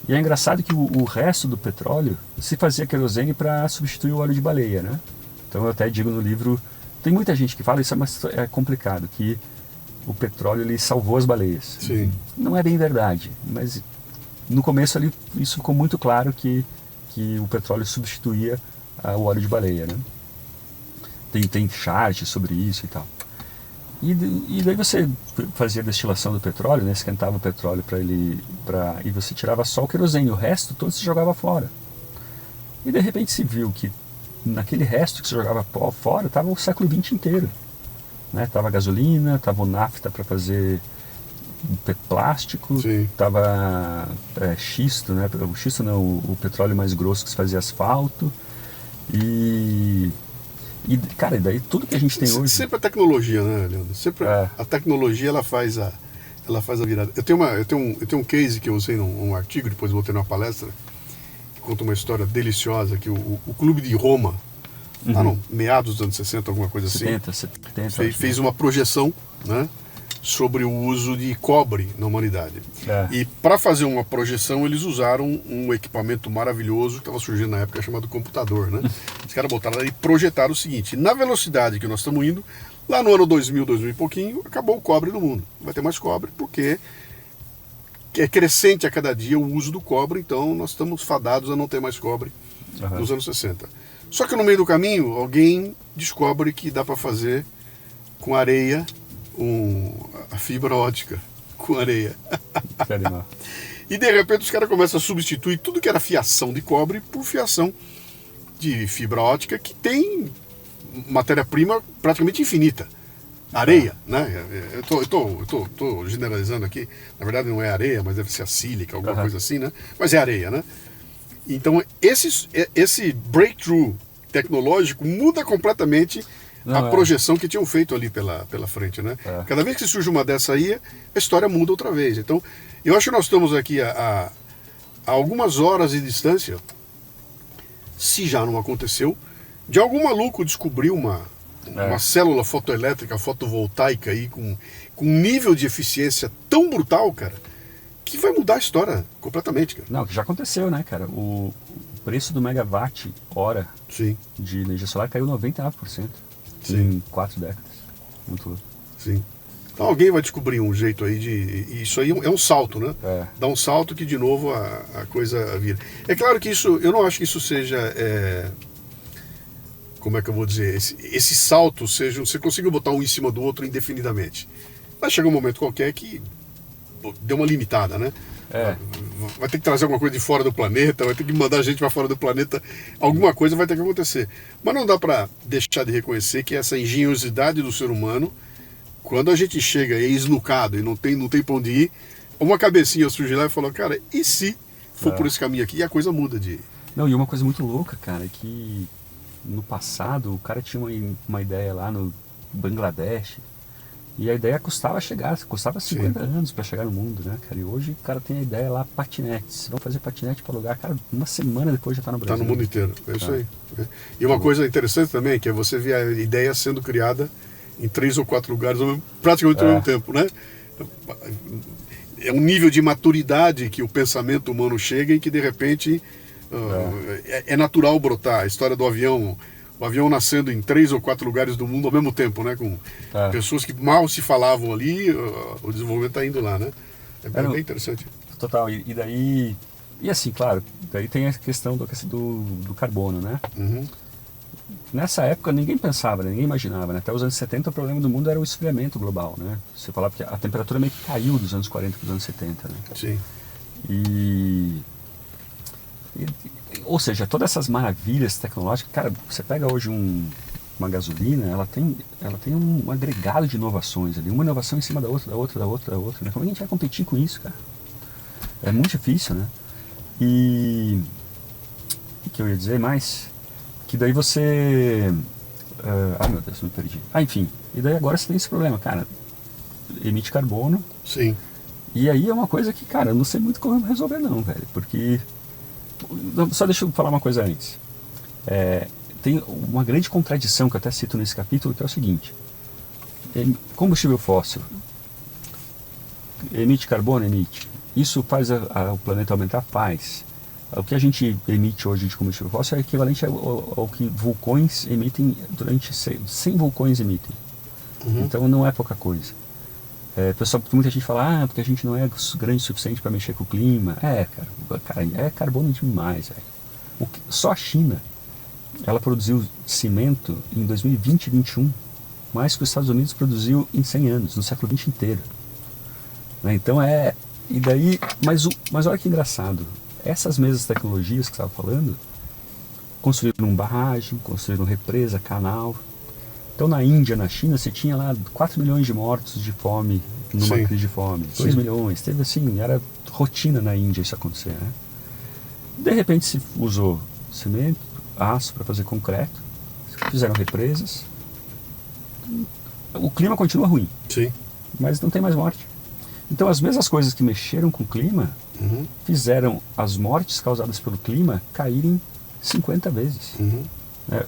E é engraçado que o resto do petróleo se fazia querosene para substituir o óleo de baleia, né? Então eu até digo no livro, tem muita gente que fala isso, mas é complicado, que o petróleo ele salvou as baleias. Sim. Não é bem verdade, mas no começo ali isso ficou muito claro que o petróleo substituía o óleo de baleia, né? Tem chart sobre isso e tal. E daí você fazia a destilação do petróleo, né? Esquentava o petróleo e você tirava só o querosene, o resto todo se jogava fora. E de repente se viu que naquele resto que se jogava fora estava o século XX inteiro. Né? Tava gasolina, tava o nafta para fazer plástico, tava xisto, né? O xisto não, o petróleo mais grosso que se fazia asfalto. E cara, daí tudo que a gente tem hoje... Sempre a tecnologia, né, Leandro? Sempre a tecnologia ela faz a virada. Eu tenho um case que eu usei num artigo, depois eu botei numa palestra, que conta uma história deliciosa, que o Clube de Roma, lá no meados dos anos 60, alguma coisa 70, assim, 70, fez uma projeção, né, sobre o uso de cobre na humanidade. E para fazer uma projeção eles usaram um equipamento maravilhoso que estava surgindo na época chamado computador, né? Os caras botaram lá e projetaram o seguinte: na velocidade que nós estamos indo, lá no ano 2000 e pouquinho, acabou o cobre no mundo. Não vai ter mais cobre porque é crescente a cada dia o uso do cobre, então nós estamos fadados a não ter mais cobre nos anos 60. Só que no meio do caminho alguém descobre que dá para fazer com areia a fibra ótica com areia. E de repente os caras começam a substituir tudo que era fiação de cobre por fiação de fibra ótica, que tem matéria-prima praticamente infinita. Areia, né? Eu tô generalizando aqui. Na verdade não é areia, mas deve ser a sílica, alguma coisa assim, né? Mas é areia, né? Então esse breakthrough tecnológico muda completamente a projeção que tinham feito ali pela frente, né? Cada vez que surge uma dessa aí, a história muda outra vez. Então, eu acho que nós estamos aqui a algumas horas de distância, se já não aconteceu, de algum maluco descobrir uma célula fotoelétrica, fotovoltaica aí com um nível de eficiência tão brutal, cara, que vai mudar a história completamente, cara. Não, que já aconteceu, né, cara? O preço do megawatt hora de energia solar caiu 99% em 4 décadas. Muito louco. Sim. Então alguém vai descobrir um jeito aí de... Isso aí é um salto, né? Dá um salto que de novo a coisa vira. É claro que isso... Eu não acho que isso seja... como é que eu vou dizer? Esse salto seja... Você consiga botar um em cima do outro indefinidamente. Vai chegar um momento qualquer que deu uma limitada, né? Vai ter que trazer alguma coisa de fora do planeta, vai ter que mandar gente para fora do planeta, alguma coisa vai ter que acontecer. Mas não dá para deixar de reconhecer que essa engenhosidade do ser humano, quando a gente chega e é esnucado e não tem para onde ir, uma cabecinha surge lá e fala, cara, e se for por esse caminho aqui? E a coisa muda de... Não, e uma coisa muito louca, cara, que no passado o cara tinha uma ideia lá no Bangladesh, e a ideia custava 50 anos para chegar no mundo, né, cara? E hoje o cara tem a ideia lá, patinetes. Vão fazer patinete para alugar, cara, uma semana depois já está no Brasil. Está no mundo inteiro, é isso aí. E uma coisa interessante também, que é você ver a ideia sendo criada em 3 ou 4 lugares, praticamente ao mesmo tempo, né? É um nível de maturidade que o pensamento humano chega e que de repente é natural brotar. A história do avião... O avião nascendo em 3 ou 4 lugares do mundo ao mesmo tempo, né? Com pessoas que mal se falavam ali, o desenvolvimento está indo lá, né? É bem interessante. Total, e daí... E assim, claro, daí tem a questão do carbono, né? Nessa época ninguém pensava, ninguém imaginava, né? Até os anos 70 o problema do mundo era o esfriamento global, né? Você falava que a temperatura meio que caiu dos anos 40 para os anos 70, né? Sim. Ou seja, todas essas maravilhas tecnológicas, cara, você pega hoje uma gasolina, ela tem um agregado de inovações ali, uma inovação em cima da outra, né? Como a gente vai competir com isso, cara? É muito difícil, né? E o que eu ia dizer mais? Que daí você... meu Deus, me perdi. Enfim, e daí agora você tem esse problema, cara, emite carbono. Sim. E aí é uma coisa que, cara, eu não sei muito como resolver não, velho, porque... Só deixa eu falar uma coisa antes. Tem uma grande contradição que eu até cito nesse capítulo, que é o seguinte: combustível fóssil emite carbono? Emite. Isso faz o planeta aumentar? Faz. O que a gente emite hoje de combustível fóssil é equivalente ao que vulcões emitem durante 100 vulcões emitem. Então não é pouca coisa. Pessoal, muita gente fala, porque a gente não é grande o suficiente para mexer com o clima. Cara, é carbono demais, velho. Só a China, ela produziu cimento em 2020 e 2021, mais que os Estados Unidos produziu em 100 anos, no século XX inteiro. Né? Então e daí, mas olha que engraçado, essas mesmas tecnologias que você estava falando, construíram barragem, construíram represa, canal. Então na Índia, na China, você tinha lá 4 milhões de mortos de fome, numa crise de fome, 2 milhões, teve assim, era rotina na Índia isso acontecer, né? De repente se usou cimento, aço para fazer concreto, fizeram represas, o clima continua ruim, mas não tem mais morte. Então as mesmas coisas que mexeram com o clima, fizeram as mortes causadas pelo clima caírem 50 vezes.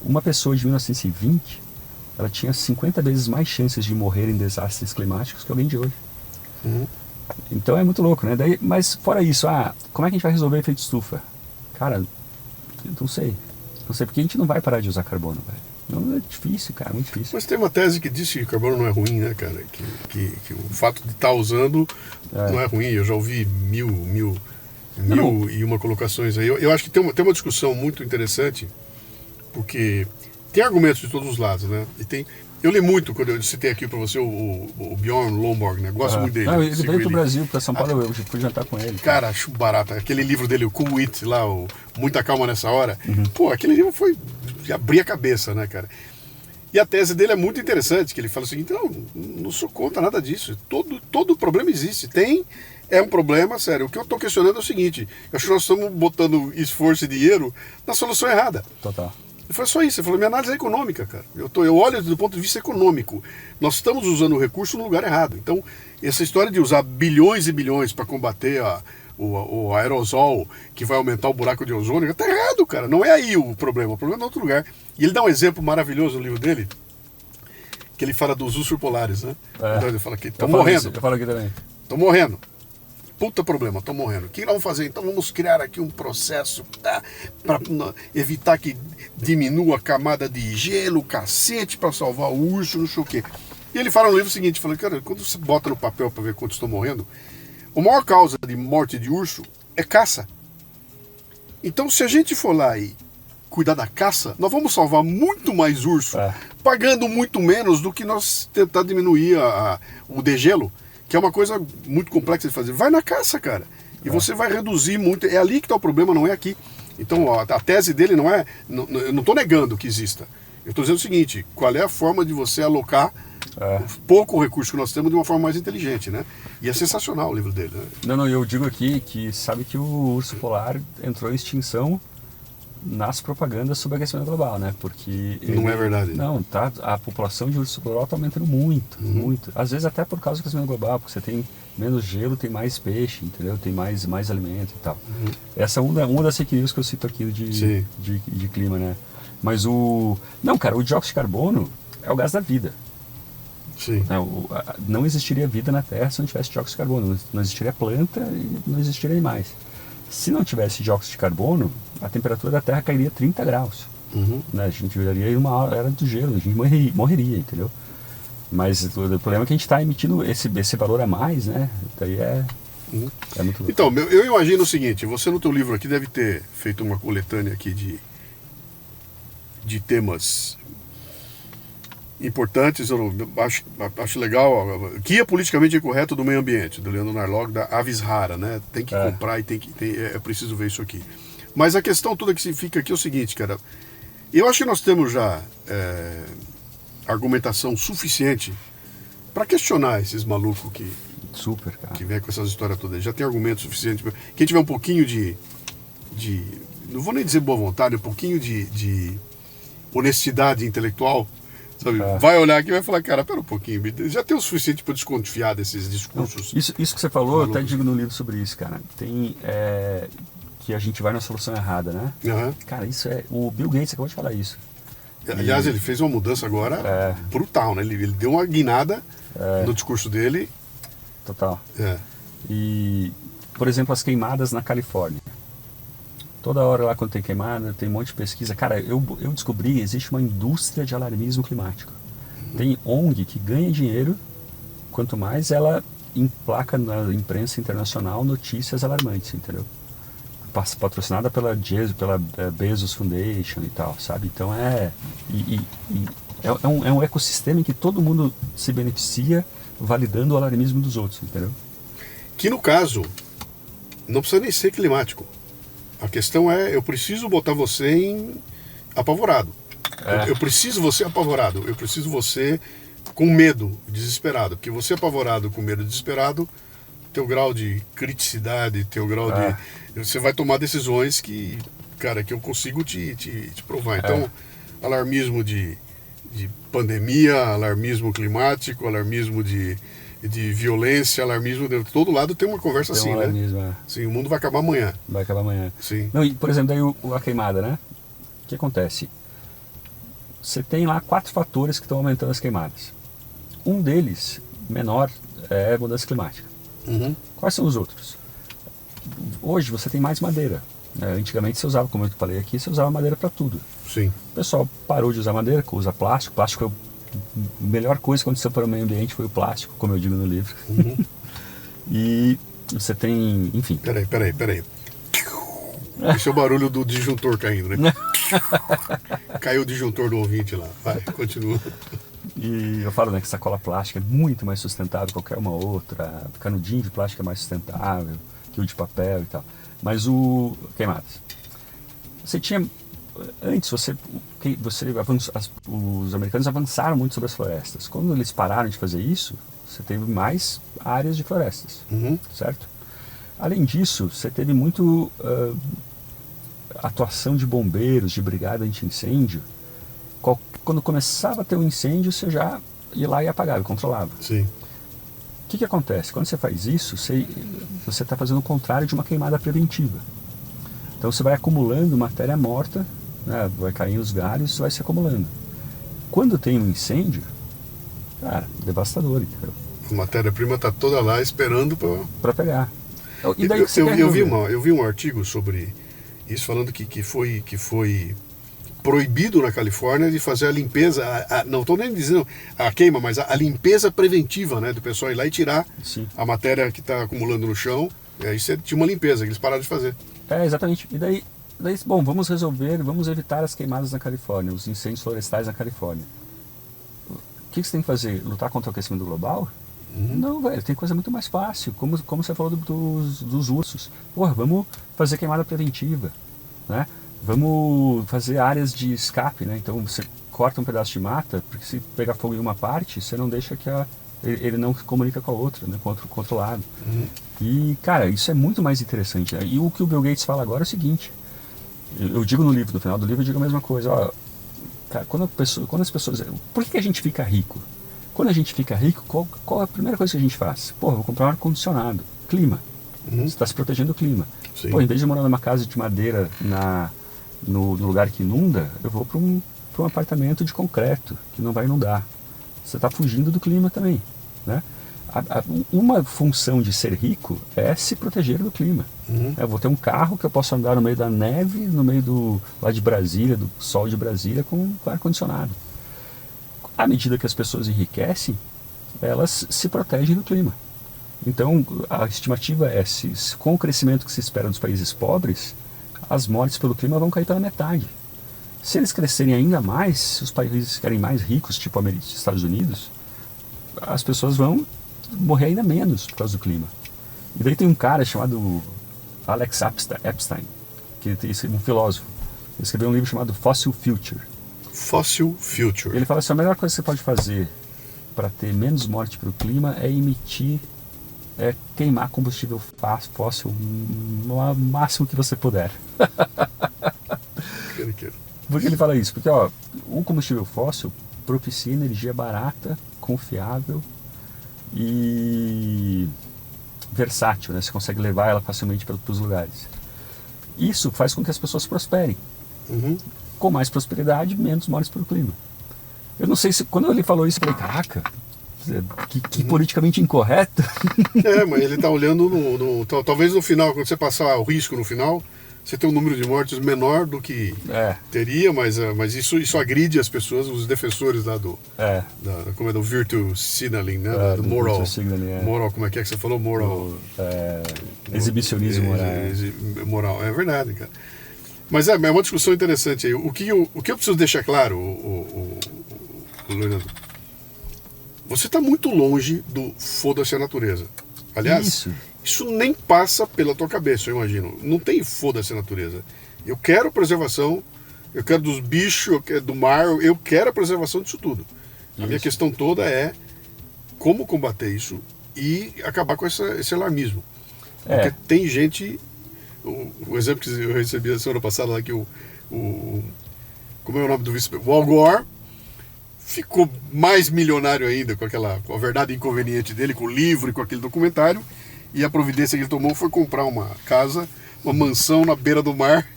Uma pessoa de 1920, ela tinha 50 vezes mais chances de morrer em desastres climáticos que alguém de hoje. Então é muito louco, né? Mas fora isso, como é que a gente vai resolver o efeito estufa? Cara, não sei. Não sei, porque a gente não vai parar de usar carbono, velho. Não, é difícil, cara, muito difícil. Mas tem uma tese que diz que o carbono não é ruim, né, cara? Que o fato de estar usando não é ruim. Eu já ouvi mil e uma colocações aí. Eu acho que tem uma discussão muito interessante, porque tem argumentos de todos os lados, né? Eu li muito, quando eu citei aqui para você o Bjorn Lomborg, né? Gosto muito dele. Não, ele veio pro Brasil, para São Paulo, eu fui jantar com ele. Cara, acho barato. Aquele livro dele, o Cool It, lá, o Muita Calma Nessa Hora. Pô, aquele livro foi de abrir a cabeça, né, cara? E a tese dele é muito interessante, que ele fala o seguinte, não sou contra nada disso. Todo problema existe. É um problema, sério. O que eu estou questionando é o seguinte, eu acho que nós estamos botando esforço e dinheiro na solução errada. Total. E foi só isso, ele falou, minha análise é econômica, cara. Eu olho do ponto de vista econômico. Nós estamos usando o recurso no lugar errado. Então, essa história de usar bilhões e bilhões para combater o aerosol, que vai aumentar o buraco de ozônio, tá errado, cara. Não é aí o problema é em outro lugar. E ele dá um exemplo maravilhoso no livro dele, que ele fala dos ursos polares, né? Então ele fala que estão morrendo. Eu falo aqui também. Estão morrendo. Puta problema, estão morrendo. O que nós vamos fazer? Então vamos criar aqui um processo para evitar que diminua a camada de gelo, cacete, para salvar o urso, não sei o quê. E ele fala no livro o seguinte, fala, cara, quando você bota no papel para ver quantos estão morrendo, a maior causa de morte de urso é caça. Então se a gente for lá e cuidar da caça, nós vamos salvar muito mais urso, pagando muito menos do que nós tentar diminuir o degelo, que é uma coisa muito complexa de fazer. Vai na caça, cara. E você vai reduzir muito. É ali que está o problema, não é aqui. Então, ó, a tese dele não é... eu não estou negando que exista. Eu estou dizendo o seguinte, qual é a forma de você alocar pouco recurso que nós temos de uma forma mais inteligente, né? E é sensacional o livro dele, né? Não, eu digo aqui que sabe que o urso polar entrou em extinção nas propagandas sobre aquecimento global, né? Porque não é verdade. Não, tá, a população de urso polar está aumentando muito, muito. Às vezes até por causa do aquecimento global, porque você tem menos gelo, tem mais peixe, entendeu? Tem mais alimento e tal. Essa é uma das fake news que eu cito aqui de clima, né? Mas não, cara, o dióxido de carbono é o gás da vida. Sim. Não existiria vida na Terra se não tivesse dióxido de carbono. Não existiria planta e não existiria animais. Se não tivesse dióxido de carbono, a temperatura da Terra cairia 30 graus. Né? A gente viraria uma era do gelo, a gente morreria, entendeu? Mas o problema é que a gente está emitindo esse valor a mais, né? Daí é muito... Então, eu imagino o seguinte, você no teu livro aqui deve ter feito uma coletânea aqui de temas importantes, eu acho legal, Guia Politicamente Incorreto do Meio Ambiente, do Leandro Narlog, da Avis Rara, né? Tem que comprar e é preciso ver isso aqui. Mas a questão toda que fica aqui é o seguinte, cara, eu acho que nós temos já argumentação suficiente para questionar esses malucos que vem com essas histórias todas. Já tem argumento suficiente. Quem tiver um pouquinho de não vou nem dizer boa vontade, um pouquinho de honestidade intelectual, sabe? Vai olhar aqui e vai falar, cara, pera um pouquinho, já tem o suficiente para desconfiar desses discursos. Isso que você falou, eu até digo no livro sobre isso, cara. Tem que a gente vai na solução errada, né? Cara, isso o Bill Gates acabou de falar isso. Aliás, ele fez uma mudança agora brutal, né? Ele deu uma guinada no discurso dele. Total. E, por exemplo, as queimadas na Califórnia. Toda hora lá quando tem queimada, tem um monte de pesquisa. Cara, eu descobri, existe uma indústria de alarmismo climático. Tem ONG que ganha dinheiro, quanto mais ela emplaca na imprensa internacional notícias alarmantes, entendeu? Patrocinada pela Bezos Foundation e tal, sabe? Então é um ecossistema em que todo mundo se beneficia validando o alarmismo dos outros, entendeu? Que no caso, não precisa nem ser climático. A questão eu preciso botar você apavorado. Eu preciso você apavorado. Eu preciso você com medo, desesperado. Porque você apavorado, com medo, desesperado, teu grau de criticidade, teu grau de... Você vai tomar decisões que eu consigo te provar. Então, alarmismo de pandemia, alarmismo climático, alarmismo de violência, alarmismo, de todo lado tem uma conversa tem assim, um alarmismo, né? Sim, o mundo vai acabar amanhã. Vai acabar amanhã. Sim. Não, e, por exemplo, daí a queimada, né? O que acontece? Você tem lá 4 fatores que estão aumentando as queimadas. Um deles, menor, é mudança climática. Quais são os outros? Hoje você tem mais madeira. Antigamente você usava, como eu falei aqui, você usava madeira para tudo. Sim. O pessoal parou de usar madeira, usa plástico. Plástico foi a melhor coisa que aconteceu para o meio ambiente, foi o plástico, como eu digo no livro. E você tem, enfim... Peraí. Esse é o barulho do disjuntor caindo, né? Caiu o disjuntor do ouvinte lá. Vai, continua. E eu falo, né, que sacola plástica é muito mais sustentável que qualquer uma outra, canudinho de plástico é mais sustentável que o de papel e tal. Mas o... queimadas. Você tinha... Antes, os americanos avançaram muito sobre as florestas. Quando eles pararam de fazer isso, você teve mais áreas de florestas, certo? Além disso, você teve muito atuação de bombeiros, de brigada anti-incêndio. Quando começava a ter um incêndio, você já ia lá e apagava, controlava. Sim. O que acontece? Quando você faz isso, você está fazendo o contrário de uma queimada preventiva. Então você vai acumulando matéria morta, né, vai caindo os galhos, isso vai se acumulando. Quando tem um incêndio, cara, devastador, entendeu? A matéria-prima está toda lá esperando para pegar. E daí eu vi um artigo sobre isso, falando que foi proibido na Califórnia de fazer a limpeza, não estou nem dizendo a queima, mas a limpeza preventiva, né, do pessoal ir lá e tirar a matéria que está acumulando no chão. E aí você tinha uma limpeza que eles pararam de fazer. Exatamente. E daí, bom, vamos evitar as queimadas na Califórnia, os incêndios florestais na Califórnia. O que você tem que fazer? Lutar contra o aquecimento global? Não, velho, tem coisa muito mais fácil, como você falou dos ursos. Porra, vamos fazer queimada preventiva, né? Vamos fazer áreas de escape, né? Então você corta um pedaço de mata, porque se pegar fogo em uma parte, você não deixa que ele não se comunica com a outra, né? Com o outro lado. E, cara, isso é muito mais interessante, né? E o que o Bill Gates fala agora é o seguinte, eu digo no livro, no final do livro eu digo a mesma coisa, ó, cara, quando as pessoas... Por que a gente fica rico? Quando a gente fica rico, qual é a primeira coisa que a gente faz? Pô, vou comprar um ar-condicionado. Clima. Você está se protegendo do clima. Sim. Pô, em vez de morar numa casa de madeira no lugar que inunda, eu vou para um apartamento de concreto, que não vai inundar. Você está fugindo do clima também, né? Uma função de ser rico é se proteger do clima. Eu vou ter um carro que eu posso andar no meio da neve, no meio lá de Brasília, do sol de Brasília, com ar-condicionado. À medida que as pessoas enriquecem, elas se protegem do clima. Então, a estimativa é, com o crescimento que se espera dos países pobres, as mortes pelo clima vão cair pela metade. Se eles crescerem ainda mais, se os países ficarem mais ricos, tipo os Estados Unidos, as pessoas vão morrer ainda menos por causa do clima. E daí tem um cara chamado Alex Epstein, que é um filósofo. Ele escreveu um livro chamado Fossil Future. Fossil Future. Ele fala assim, a melhor coisa que você pode fazer para ter menos morte para o clima é queimar combustível fóssil no máximo que você puder. Por que ele fala isso? Porque o combustível fóssil propicia energia barata, confiável e versátil, né? Você consegue levar ela facilmente para os lugares. Isso faz com que as pessoas prosperem. Com mais prosperidade, menos mortes pelo clima. Eu não sei se, quando ele falou isso, eu falei, caraca, que politicamente incorreto. Mas ele está olhando talvez no final, quando você passar o risco no final, você tem um número de mortes menor do que teria, mas isso agride as pessoas, os defensores lá como é do virtue signaling, né? Do moral, moral, como é que você falou? Moral. Exibicionismo moral. É verdade, cara. Mas é uma discussão interessante aí. O que eu preciso deixar claro, Leonardo, você está muito longe do foda-se a natureza. Aliás, isso nem passa pela tua cabeça, eu imagino. Não tem foda-se a natureza. Eu quero preservação, eu quero dos bichos, eu quero do mar, eu quero a preservação disso tudo. A minha questão toda é como combater isso e acabar com esse alarmismo. Porque tem gente... O exemplo que eu recebi a semana passada lá, que como é o nome do vice? O Al Gore ficou mais milionário ainda com a verdade inconveniente dele, com o livro e com aquele documentário, e a providência que ele tomou foi comprar uma casa, uma mansão na beira do mar,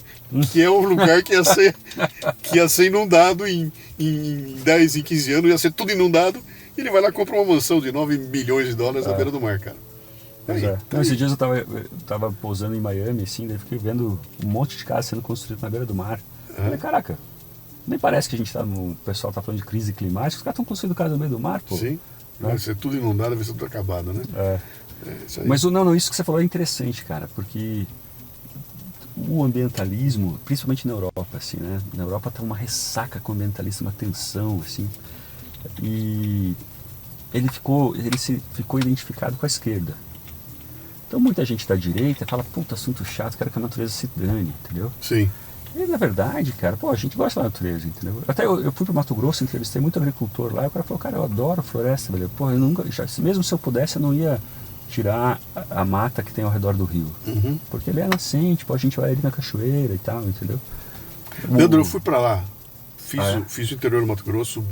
que é um lugar que ia ser inundado em 10, em 15 anos, ia ser tudo inundado, e ele vai lá e compra uma mansão de 9 milhões de dólares na beira do mar, cara. Então, esses dias eu tava pousando em Miami, assim, daí fiquei vendo um monte de casa sendo construído na beira do mar. Falei, caraca, nem parece que o pessoal tá falando de crise climática, os caras estão construindo casa no meio do mar, pô. Sim, vai ser tudo inundado, vai ser tudo acabado, né? Isso aí. Mas isso que você falou é interessante, cara, porque o ambientalismo, principalmente na Europa, assim, né? Na Europa tá uma ressaca com o ambientalismo, uma tensão, assim. E ele ficou identificado com a esquerda. Então muita gente da direita fala, puta, assunto chato, quero que a natureza se dane, entendeu? Sim. E na verdade, cara, pô, a gente gosta da natureza, entendeu? Até eu fui pro Mato Grosso, entrevistei muito agricultor lá, e o cara falou, cara, eu adoro floresta, velho. Pô, eu nunca, mesmo se eu pudesse, eu não ia tirar a mata que tem ao redor do rio. Porque ele é nascente, pô, a gente vai ali na cachoeira e tal, entendeu? Leandro, eu fui pra lá, fiz o interior do Mato Grosso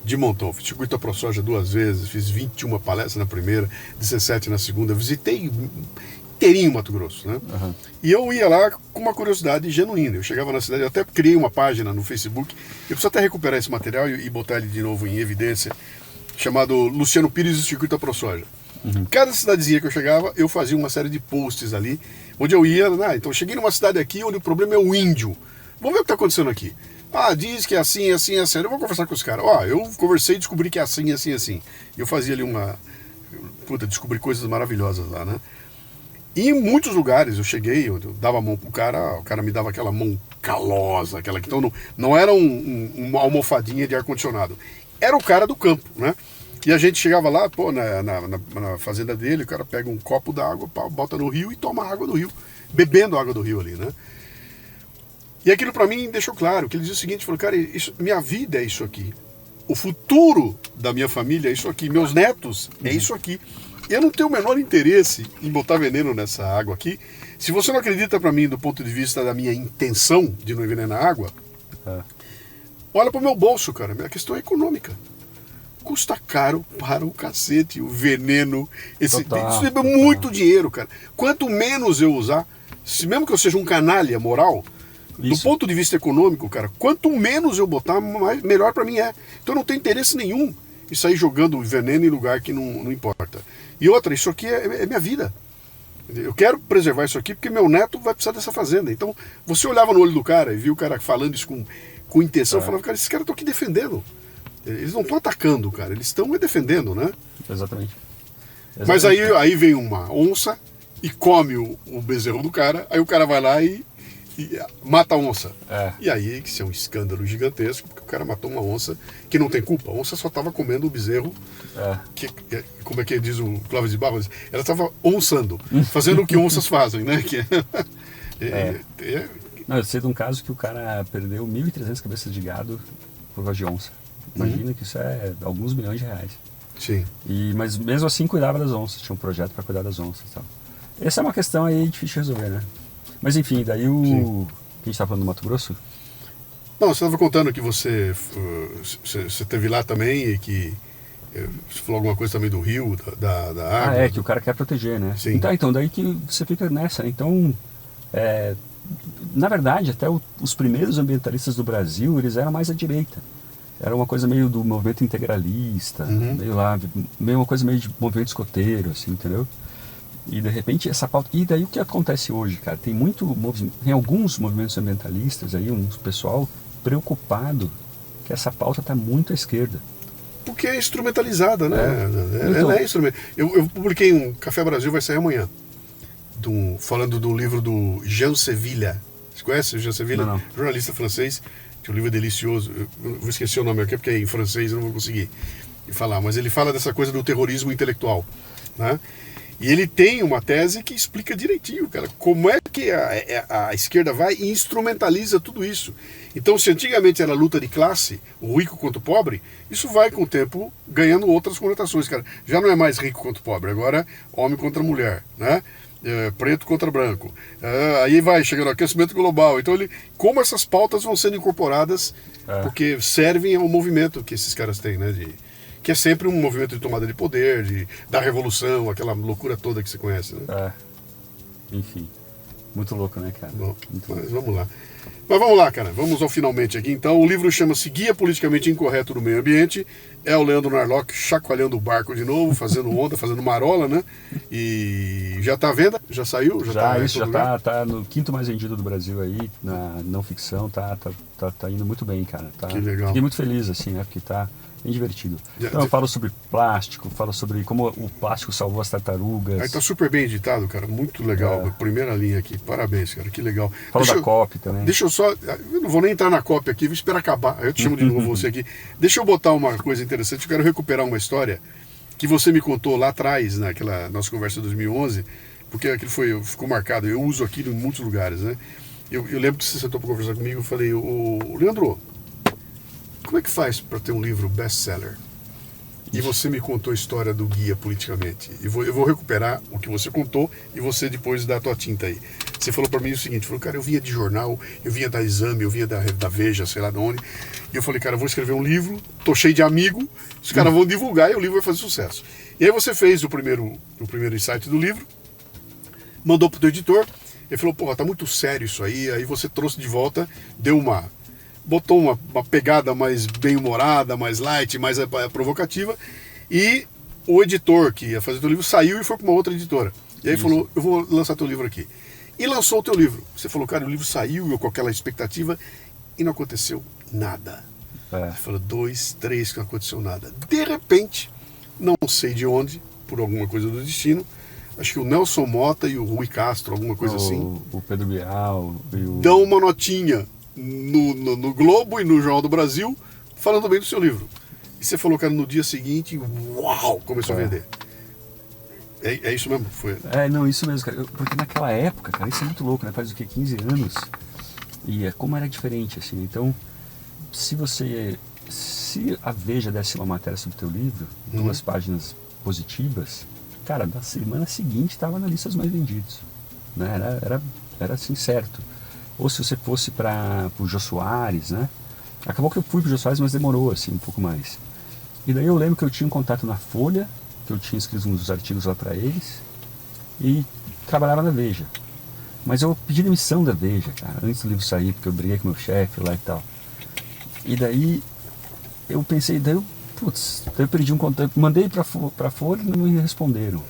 de montão, fiz circuito da ProSoja 2 vezes, fiz 21 palestras na primeira, 17 na segunda, visitei inteirinho o Mato Grosso, né? E eu ia lá com uma curiosidade genuína. Eu chegava na cidade, eu até criei uma página no Facebook, eu preciso até recuperar esse material e botar ele de novo em evidência, chamado Luciano Pires e o Circuito da ProSoja. Cada cidadezinha que eu chegava, eu fazia uma série de posts ali, onde eu ia, então eu cheguei numa cidade aqui onde o problema é o índio. Vamos ver o que está acontecendo aqui. Ah, diz que é assim, assim, assim. Eu vou conversar com os caras. Eu conversei e descobri que é assim, assim, assim. E eu fazia ali descobri coisas maravilhosas lá, né? E em muitos lugares eu cheguei, eu dava a mão pro cara, o cara me dava aquela mão calosa, aquela que então não era uma almofadinha de ar-condicionado. Era o cara do campo, né? E a gente chegava lá, pô, na fazenda dele, o cara pega um copo d'água, bota no rio e toma a água do rio, bebendo a água do rio ali, né? E aquilo para mim deixou claro, que ele dizia o seguinte, falou, cara, minha vida é isso aqui. O futuro da minha família é isso aqui, meus netos é isso aqui. Eu não tenho o menor interesse em botar veneno nessa água aqui. Se você não acredita para mim do ponto de vista da minha intenção de não envenenar a água, olha para o meu bolso, cara, minha questão é econômica. Custa caro para o cacete, o veneno, isso é muito dinheiro, cara. Quanto menos eu usar, mesmo que eu seja um canalha moral, do ponto de vista econômico, cara, quanto menos eu botar, melhor para mim é. Então eu não tenho interesse nenhum em sair jogando veneno em lugar que não importa. E outra, isso aqui é minha vida. Eu quero preservar isso aqui porque meu neto vai precisar dessa fazenda. Então, você olhava no olho do cara e viu o cara falando isso com intenção, falava, cara, esses caras estão aqui defendendo. Eles não estão atacando, cara, eles estão defendendo, né? Exatamente. Mas aí vem uma onça e come o bezerro do cara, aí o cara vai lá e mata a onça. E aí isso é um escândalo gigantesco, porque o cara matou uma onça que não tem culpa. A onça só estava comendo o bezerro, como é que diz o Clóvis de Barros? Ela estava onçando, fazendo o que onças fazem, né? Não, eu sei de um caso que o cara perdeu 1.300 cabeças de gado por causa de onça. Imagina que isso é alguns milhões de reais. Sim. Mas mesmo assim cuidava das onças, tinha um projeto para cuidar das onças e tal. Essa é uma questão aí difícil de resolver, né? Mas enfim, daí que a gente está falando do Mato Grosso? Não, você estava contando que você esteve lá também e que você falou alguma coisa também do rio, da água. Que o cara quer proteger, né? Sim. Então daí que você fica nessa. Então, na verdade, até os primeiros ambientalistas do Brasil, eles eram mais à direita. Era uma coisa meio do movimento integralista, meio uma coisa meio de movimento escoteiro, assim, entendeu? E de repente essa pauta... E daí o que acontece hoje, cara? Tem alguns movimentos ambientalistas aí, um pessoal preocupado que essa pauta está muito à esquerda. Porque é instrumentalizada, né? Então, eu publiquei um Café Brasil, vai sair amanhã, falando do livro do Jean Sevilla. Você conhece o Jean Sevilla? Não. Jornalista francês, que é um livro delicioso. Eu vou esquecer o nome aqui, porque é em francês, eu não vou conseguir falar. Mas ele fala dessa coisa do terrorismo intelectual, né? E ele tem uma tese que explica direitinho, cara, como é que a esquerda vai e instrumentaliza tudo isso. Então, se antigamente era luta de classe, o rico contra o pobre, isso vai com o tempo ganhando outras conotações, cara. Já não é mais rico contra o pobre, agora homem contra mulher, né? Preto contra branco. Aí vai chegando ao aquecimento global. Então, como essas pautas vão sendo incorporadas, porque servem ao movimento que esses caras têm, né? Que é sempre um movimento de tomada de poder, da revolução, aquela loucura toda que você conhece, né? Enfim, muito louco, né, cara? Bom, mas vamos lá. Mas vamos lá, cara, vamos ao finalmente aqui. Então, o livro chama-se Guia Politicamente Incorreto do Meio Ambiente. É o Leandro Narlock chacoalhando o barco de novo, fazendo onda, fazendo marola, né? E já está à venda? Já saiu? Já tá no quinto mais vendido do Brasil aí, na não ficção, tá indo muito bem, cara. Que legal. Fiquei muito feliz, assim, né? Porque tá bem divertido. Então eu falo sobre plástico, falo sobre como o plástico salvou as tartarugas. Aí tá super bem editado, cara, muito legal. Primeira linha aqui, parabéns, cara, que legal. Falo da COP também. deixa eu só... Eu não vou nem entrar na cópia aqui, vou esperar acabar. Eu te chamo de novo você aqui. Deixa eu botar uma coisa interessante. Eu quero recuperar uma história que você me contou lá atrás, naquela nossa conversa de 2011, porque aquilo ficou marcado. Eu uso aquilo em muitos lugares, né? Eu lembro que você sentou para conversar comigo, eu falei, Leandro, como é que faz para ter um livro best-seller? E você me contou a história do Guia Politicamente. Eu vou recuperar o que você contou e você depois dá a tua tinta aí. Você falou para mim o seguinte, falou, cara, eu vinha de jornal, eu vinha da Exame, eu vinha da Veja, sei lá de onde. E eu falei, cara, eu vou escrever um livro, tô cheio de amigo, os caras vão divulgar e o livro vai fazer sucesso. E aí você fez o primeiro insight do livro, mandou pro teu editor, ele falou, pô, tá muito sério isso aí você trouxe de volta, botou uma pegada mais bem-humorada, mais light, mais provocativa, e o editor que ia fazer teu livro saiu e foi para uma outra editora. E aí falou, eu vou lançar teu livro aqui. E lançou o teu livro. Você falou, cara, o livro saiu, eu com aquela expectativa, e não aconteceu nada. Você falou, 2, 3, que não aconteceu nada. De repente, não sei de onde, por alguma coisa do destino, acho que o Nelson Mota e o Rui Castro, alguma coisa assim. O Pedro Bial e o... Dão uma notinha no Globo e no Jornal do Brasil, falando bem do seu livro. E você falou, cara, no dia seguinte, uau, começou a vender. É isso mesmo? Não, isso mesmo, cara. Porque naquela época, cara, isso é muito louco, né? Faz o quê? 15 anos. E como era diferente, assim. Então, se a Veja desse uma matéria sobre o teu livro, 2 páginas positivas, cara, na semana seguinte estava na lista dos mais vendidos. Né? Era assim, certo. Ou se você fosse para o Jô Soares, né? Acabou que eu fui para o Jô Soares, mas demorou, assim, um pouco mais. E daí eu lembro que eu tinha um contato na Folha, que eu tinha escrito uns artigos lá para eles, e trabalhava na Veja. Mas eu pedi demissão da Veja, cara, antes do livro sair, porque eu briguei com meu chefe lá e tal. E daí eu pensei, daí eu perdi um contato, mandei pra Folha e não me responderam.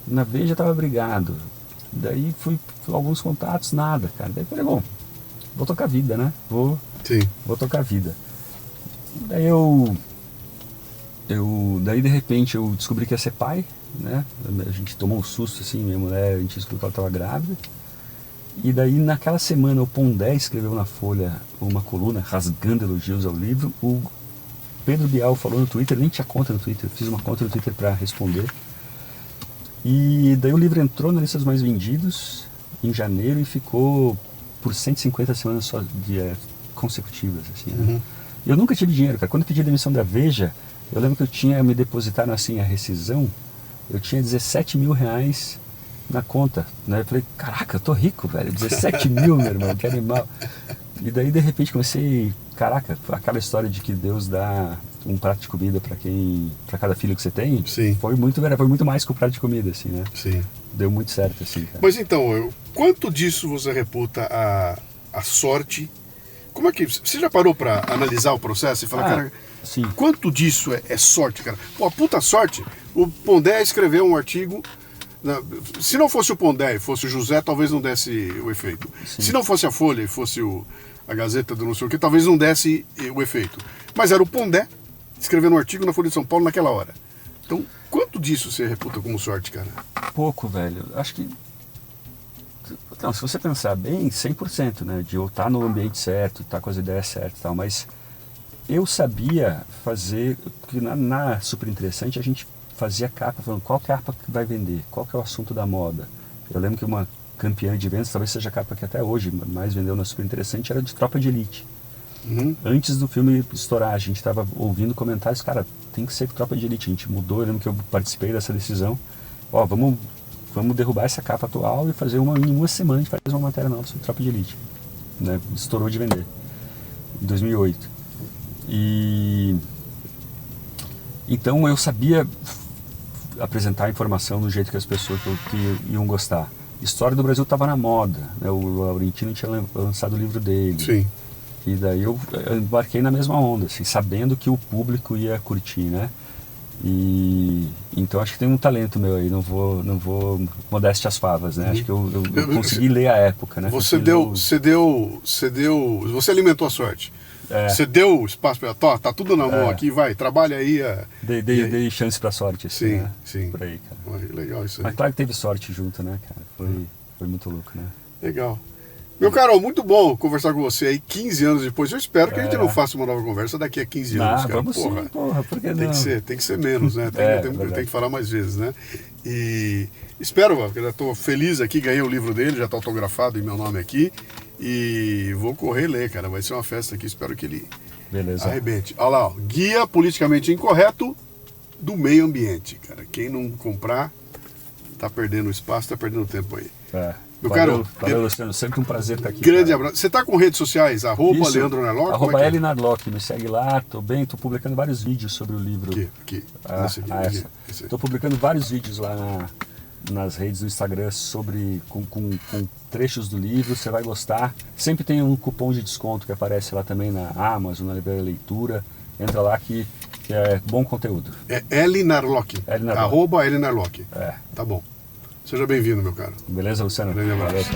Na Veja tava brigado. Daí fui alguns contatos, nada, cara. Daí eu falei, bom, vou tocar a vida, né? Vou tocar a vida. Daí daí de repente eu descobri que ia ser pai, né? A gente tomou um susto assim, minha mulher, a gente descobriu que ela estava grávida. E daí naquela semana o Pondé escreveu na Folha uma coluna rasgando elogios ao livro. O Pedro Bial falou no Twitter, nem tinha conta no Twitter, eu fiz uma conta no Twitter para responder. E daí o livro entrou na lista dos mais vendidos em janeiro e ficou por 150 semanas só consecutivas, assim, né? Eu nunca tive dinheiro, cara. Quando eu pedi a demissão da Veja, eu lembro que eu tinha me depositado assim a rescisão, eu tinha 17 mil reais na conta, né? Eu falei, caraca, eu tô rico, velho, 17 mil, meu irmão, que animal. E daí de repente comecei, caraca, aquela história de que Deus dá um prato de comida para cada filho que você tem. Sim. Foi muito mais que o prato de comida, assim, né? Sim. Deu muito certo, assim, cara. Mas então, quanto disso você reputa a sorte? Como é que você já parou para analisar o processo e falar, cara, sim. Quanto disso é sorte, cara? Pô, a puta sorte, o Pondé escreveu um artigo. Se não fosse o Pondé e fosse o José, talvez não desse o efeito. Sim. Se não fosse a Folha e fosse a Gazeta do não sei o que, talvez não desse o efeito. Mas era o Pondé escrevendo um artigo na Folha de São Paulo naquela hora. Então, quanto disso você reputa como sorte, cara? Pouco, velho. Acho que... Não, se você pensar bem, 100%, né? De eu estar no ambiente certo, estar com as ideias certas e tal, mas eu sabia fazer... Porque na Super Interessante a gente fazia capa falando qual capa que vai vender, qual que é o assunto da moda. Eu lembro que uma campeã de vendas, talvez seja a capa que até hoje mais vendeu na Super Interessante, era de Tropa de Elite. Antes do filme estourar, a gente estava ouvindo comentários, cara, tem que ser Tropa de Elite. A gente mudou, eu lembro que eu participei dessa decisão. Ó, vamos derrubar essa capa atual e fazer em uma semana a gente faz uma matéria nova sobre Tropa de Elite. Né? Estourou de vender. Em 2008. Então eu sabia apresentar a informação do jeito que as pessoas que iam gostar. História do Brasil estava na moda, né? O Laurentino tinha lançado o livro dele. Sim. E daí eu embarquei na mesma onda, assim, sabendo que o público ia curtir, né? Então acho que tem um talento meu aí, não vou modéstia às favas, né? Acho que eu consegui ler a época, né? Você você alimentou a sorte. Você deu espaço para tá tudo na mão aqui, vai, trabalha aí. Dei chance pra sorte, assim, sim, né? Sim. Por aí, cara. Legal isso aí. Mas claro que teve sorte junto, né, cara? Foi muito louco, né? Legal. Meu caro, muito bom conversar com você aí 15 anos depois. Eu espero que a gente não faça uma nova conversa daqui a 15 anos, cara. Vamos sim, porra, por que não? Tem que ser menos, né? Tem que falar mais vezes, né? E espero, eu já estou feliz aqui, ganhei o livro dele, já está autografado em meu nome aqui. E vou correr ler, cara. Vai ser uma festa aqui, espero que ele arrebente. Olha lá, ó, Guia Politicamente Incorreto do Meio Ambiente, cara. Quem não comprar, tá perdendo espaço, tá perdendo tempo aí. Valeu, Luciano, sempre um prazer estar aqui. Grande abraço. Você tá com redes sociais? @Leandro Narlock? @L Narlock, me segue lá, tô publicando vários vídeos sobre o livro. Tô publicando vários vídeos lá nas redes do Instagram com trechos do livro, você vai gostar. Sempre tem um cupom de desconto que aparece lá também na Amazon, na Livraria Leitura. Entra lá que é bom conteúdo. É L Narlock. @L Narlock. Tá bom. Seja bem-vindo, meu caro. Beleza, Luciano? Grande abraço.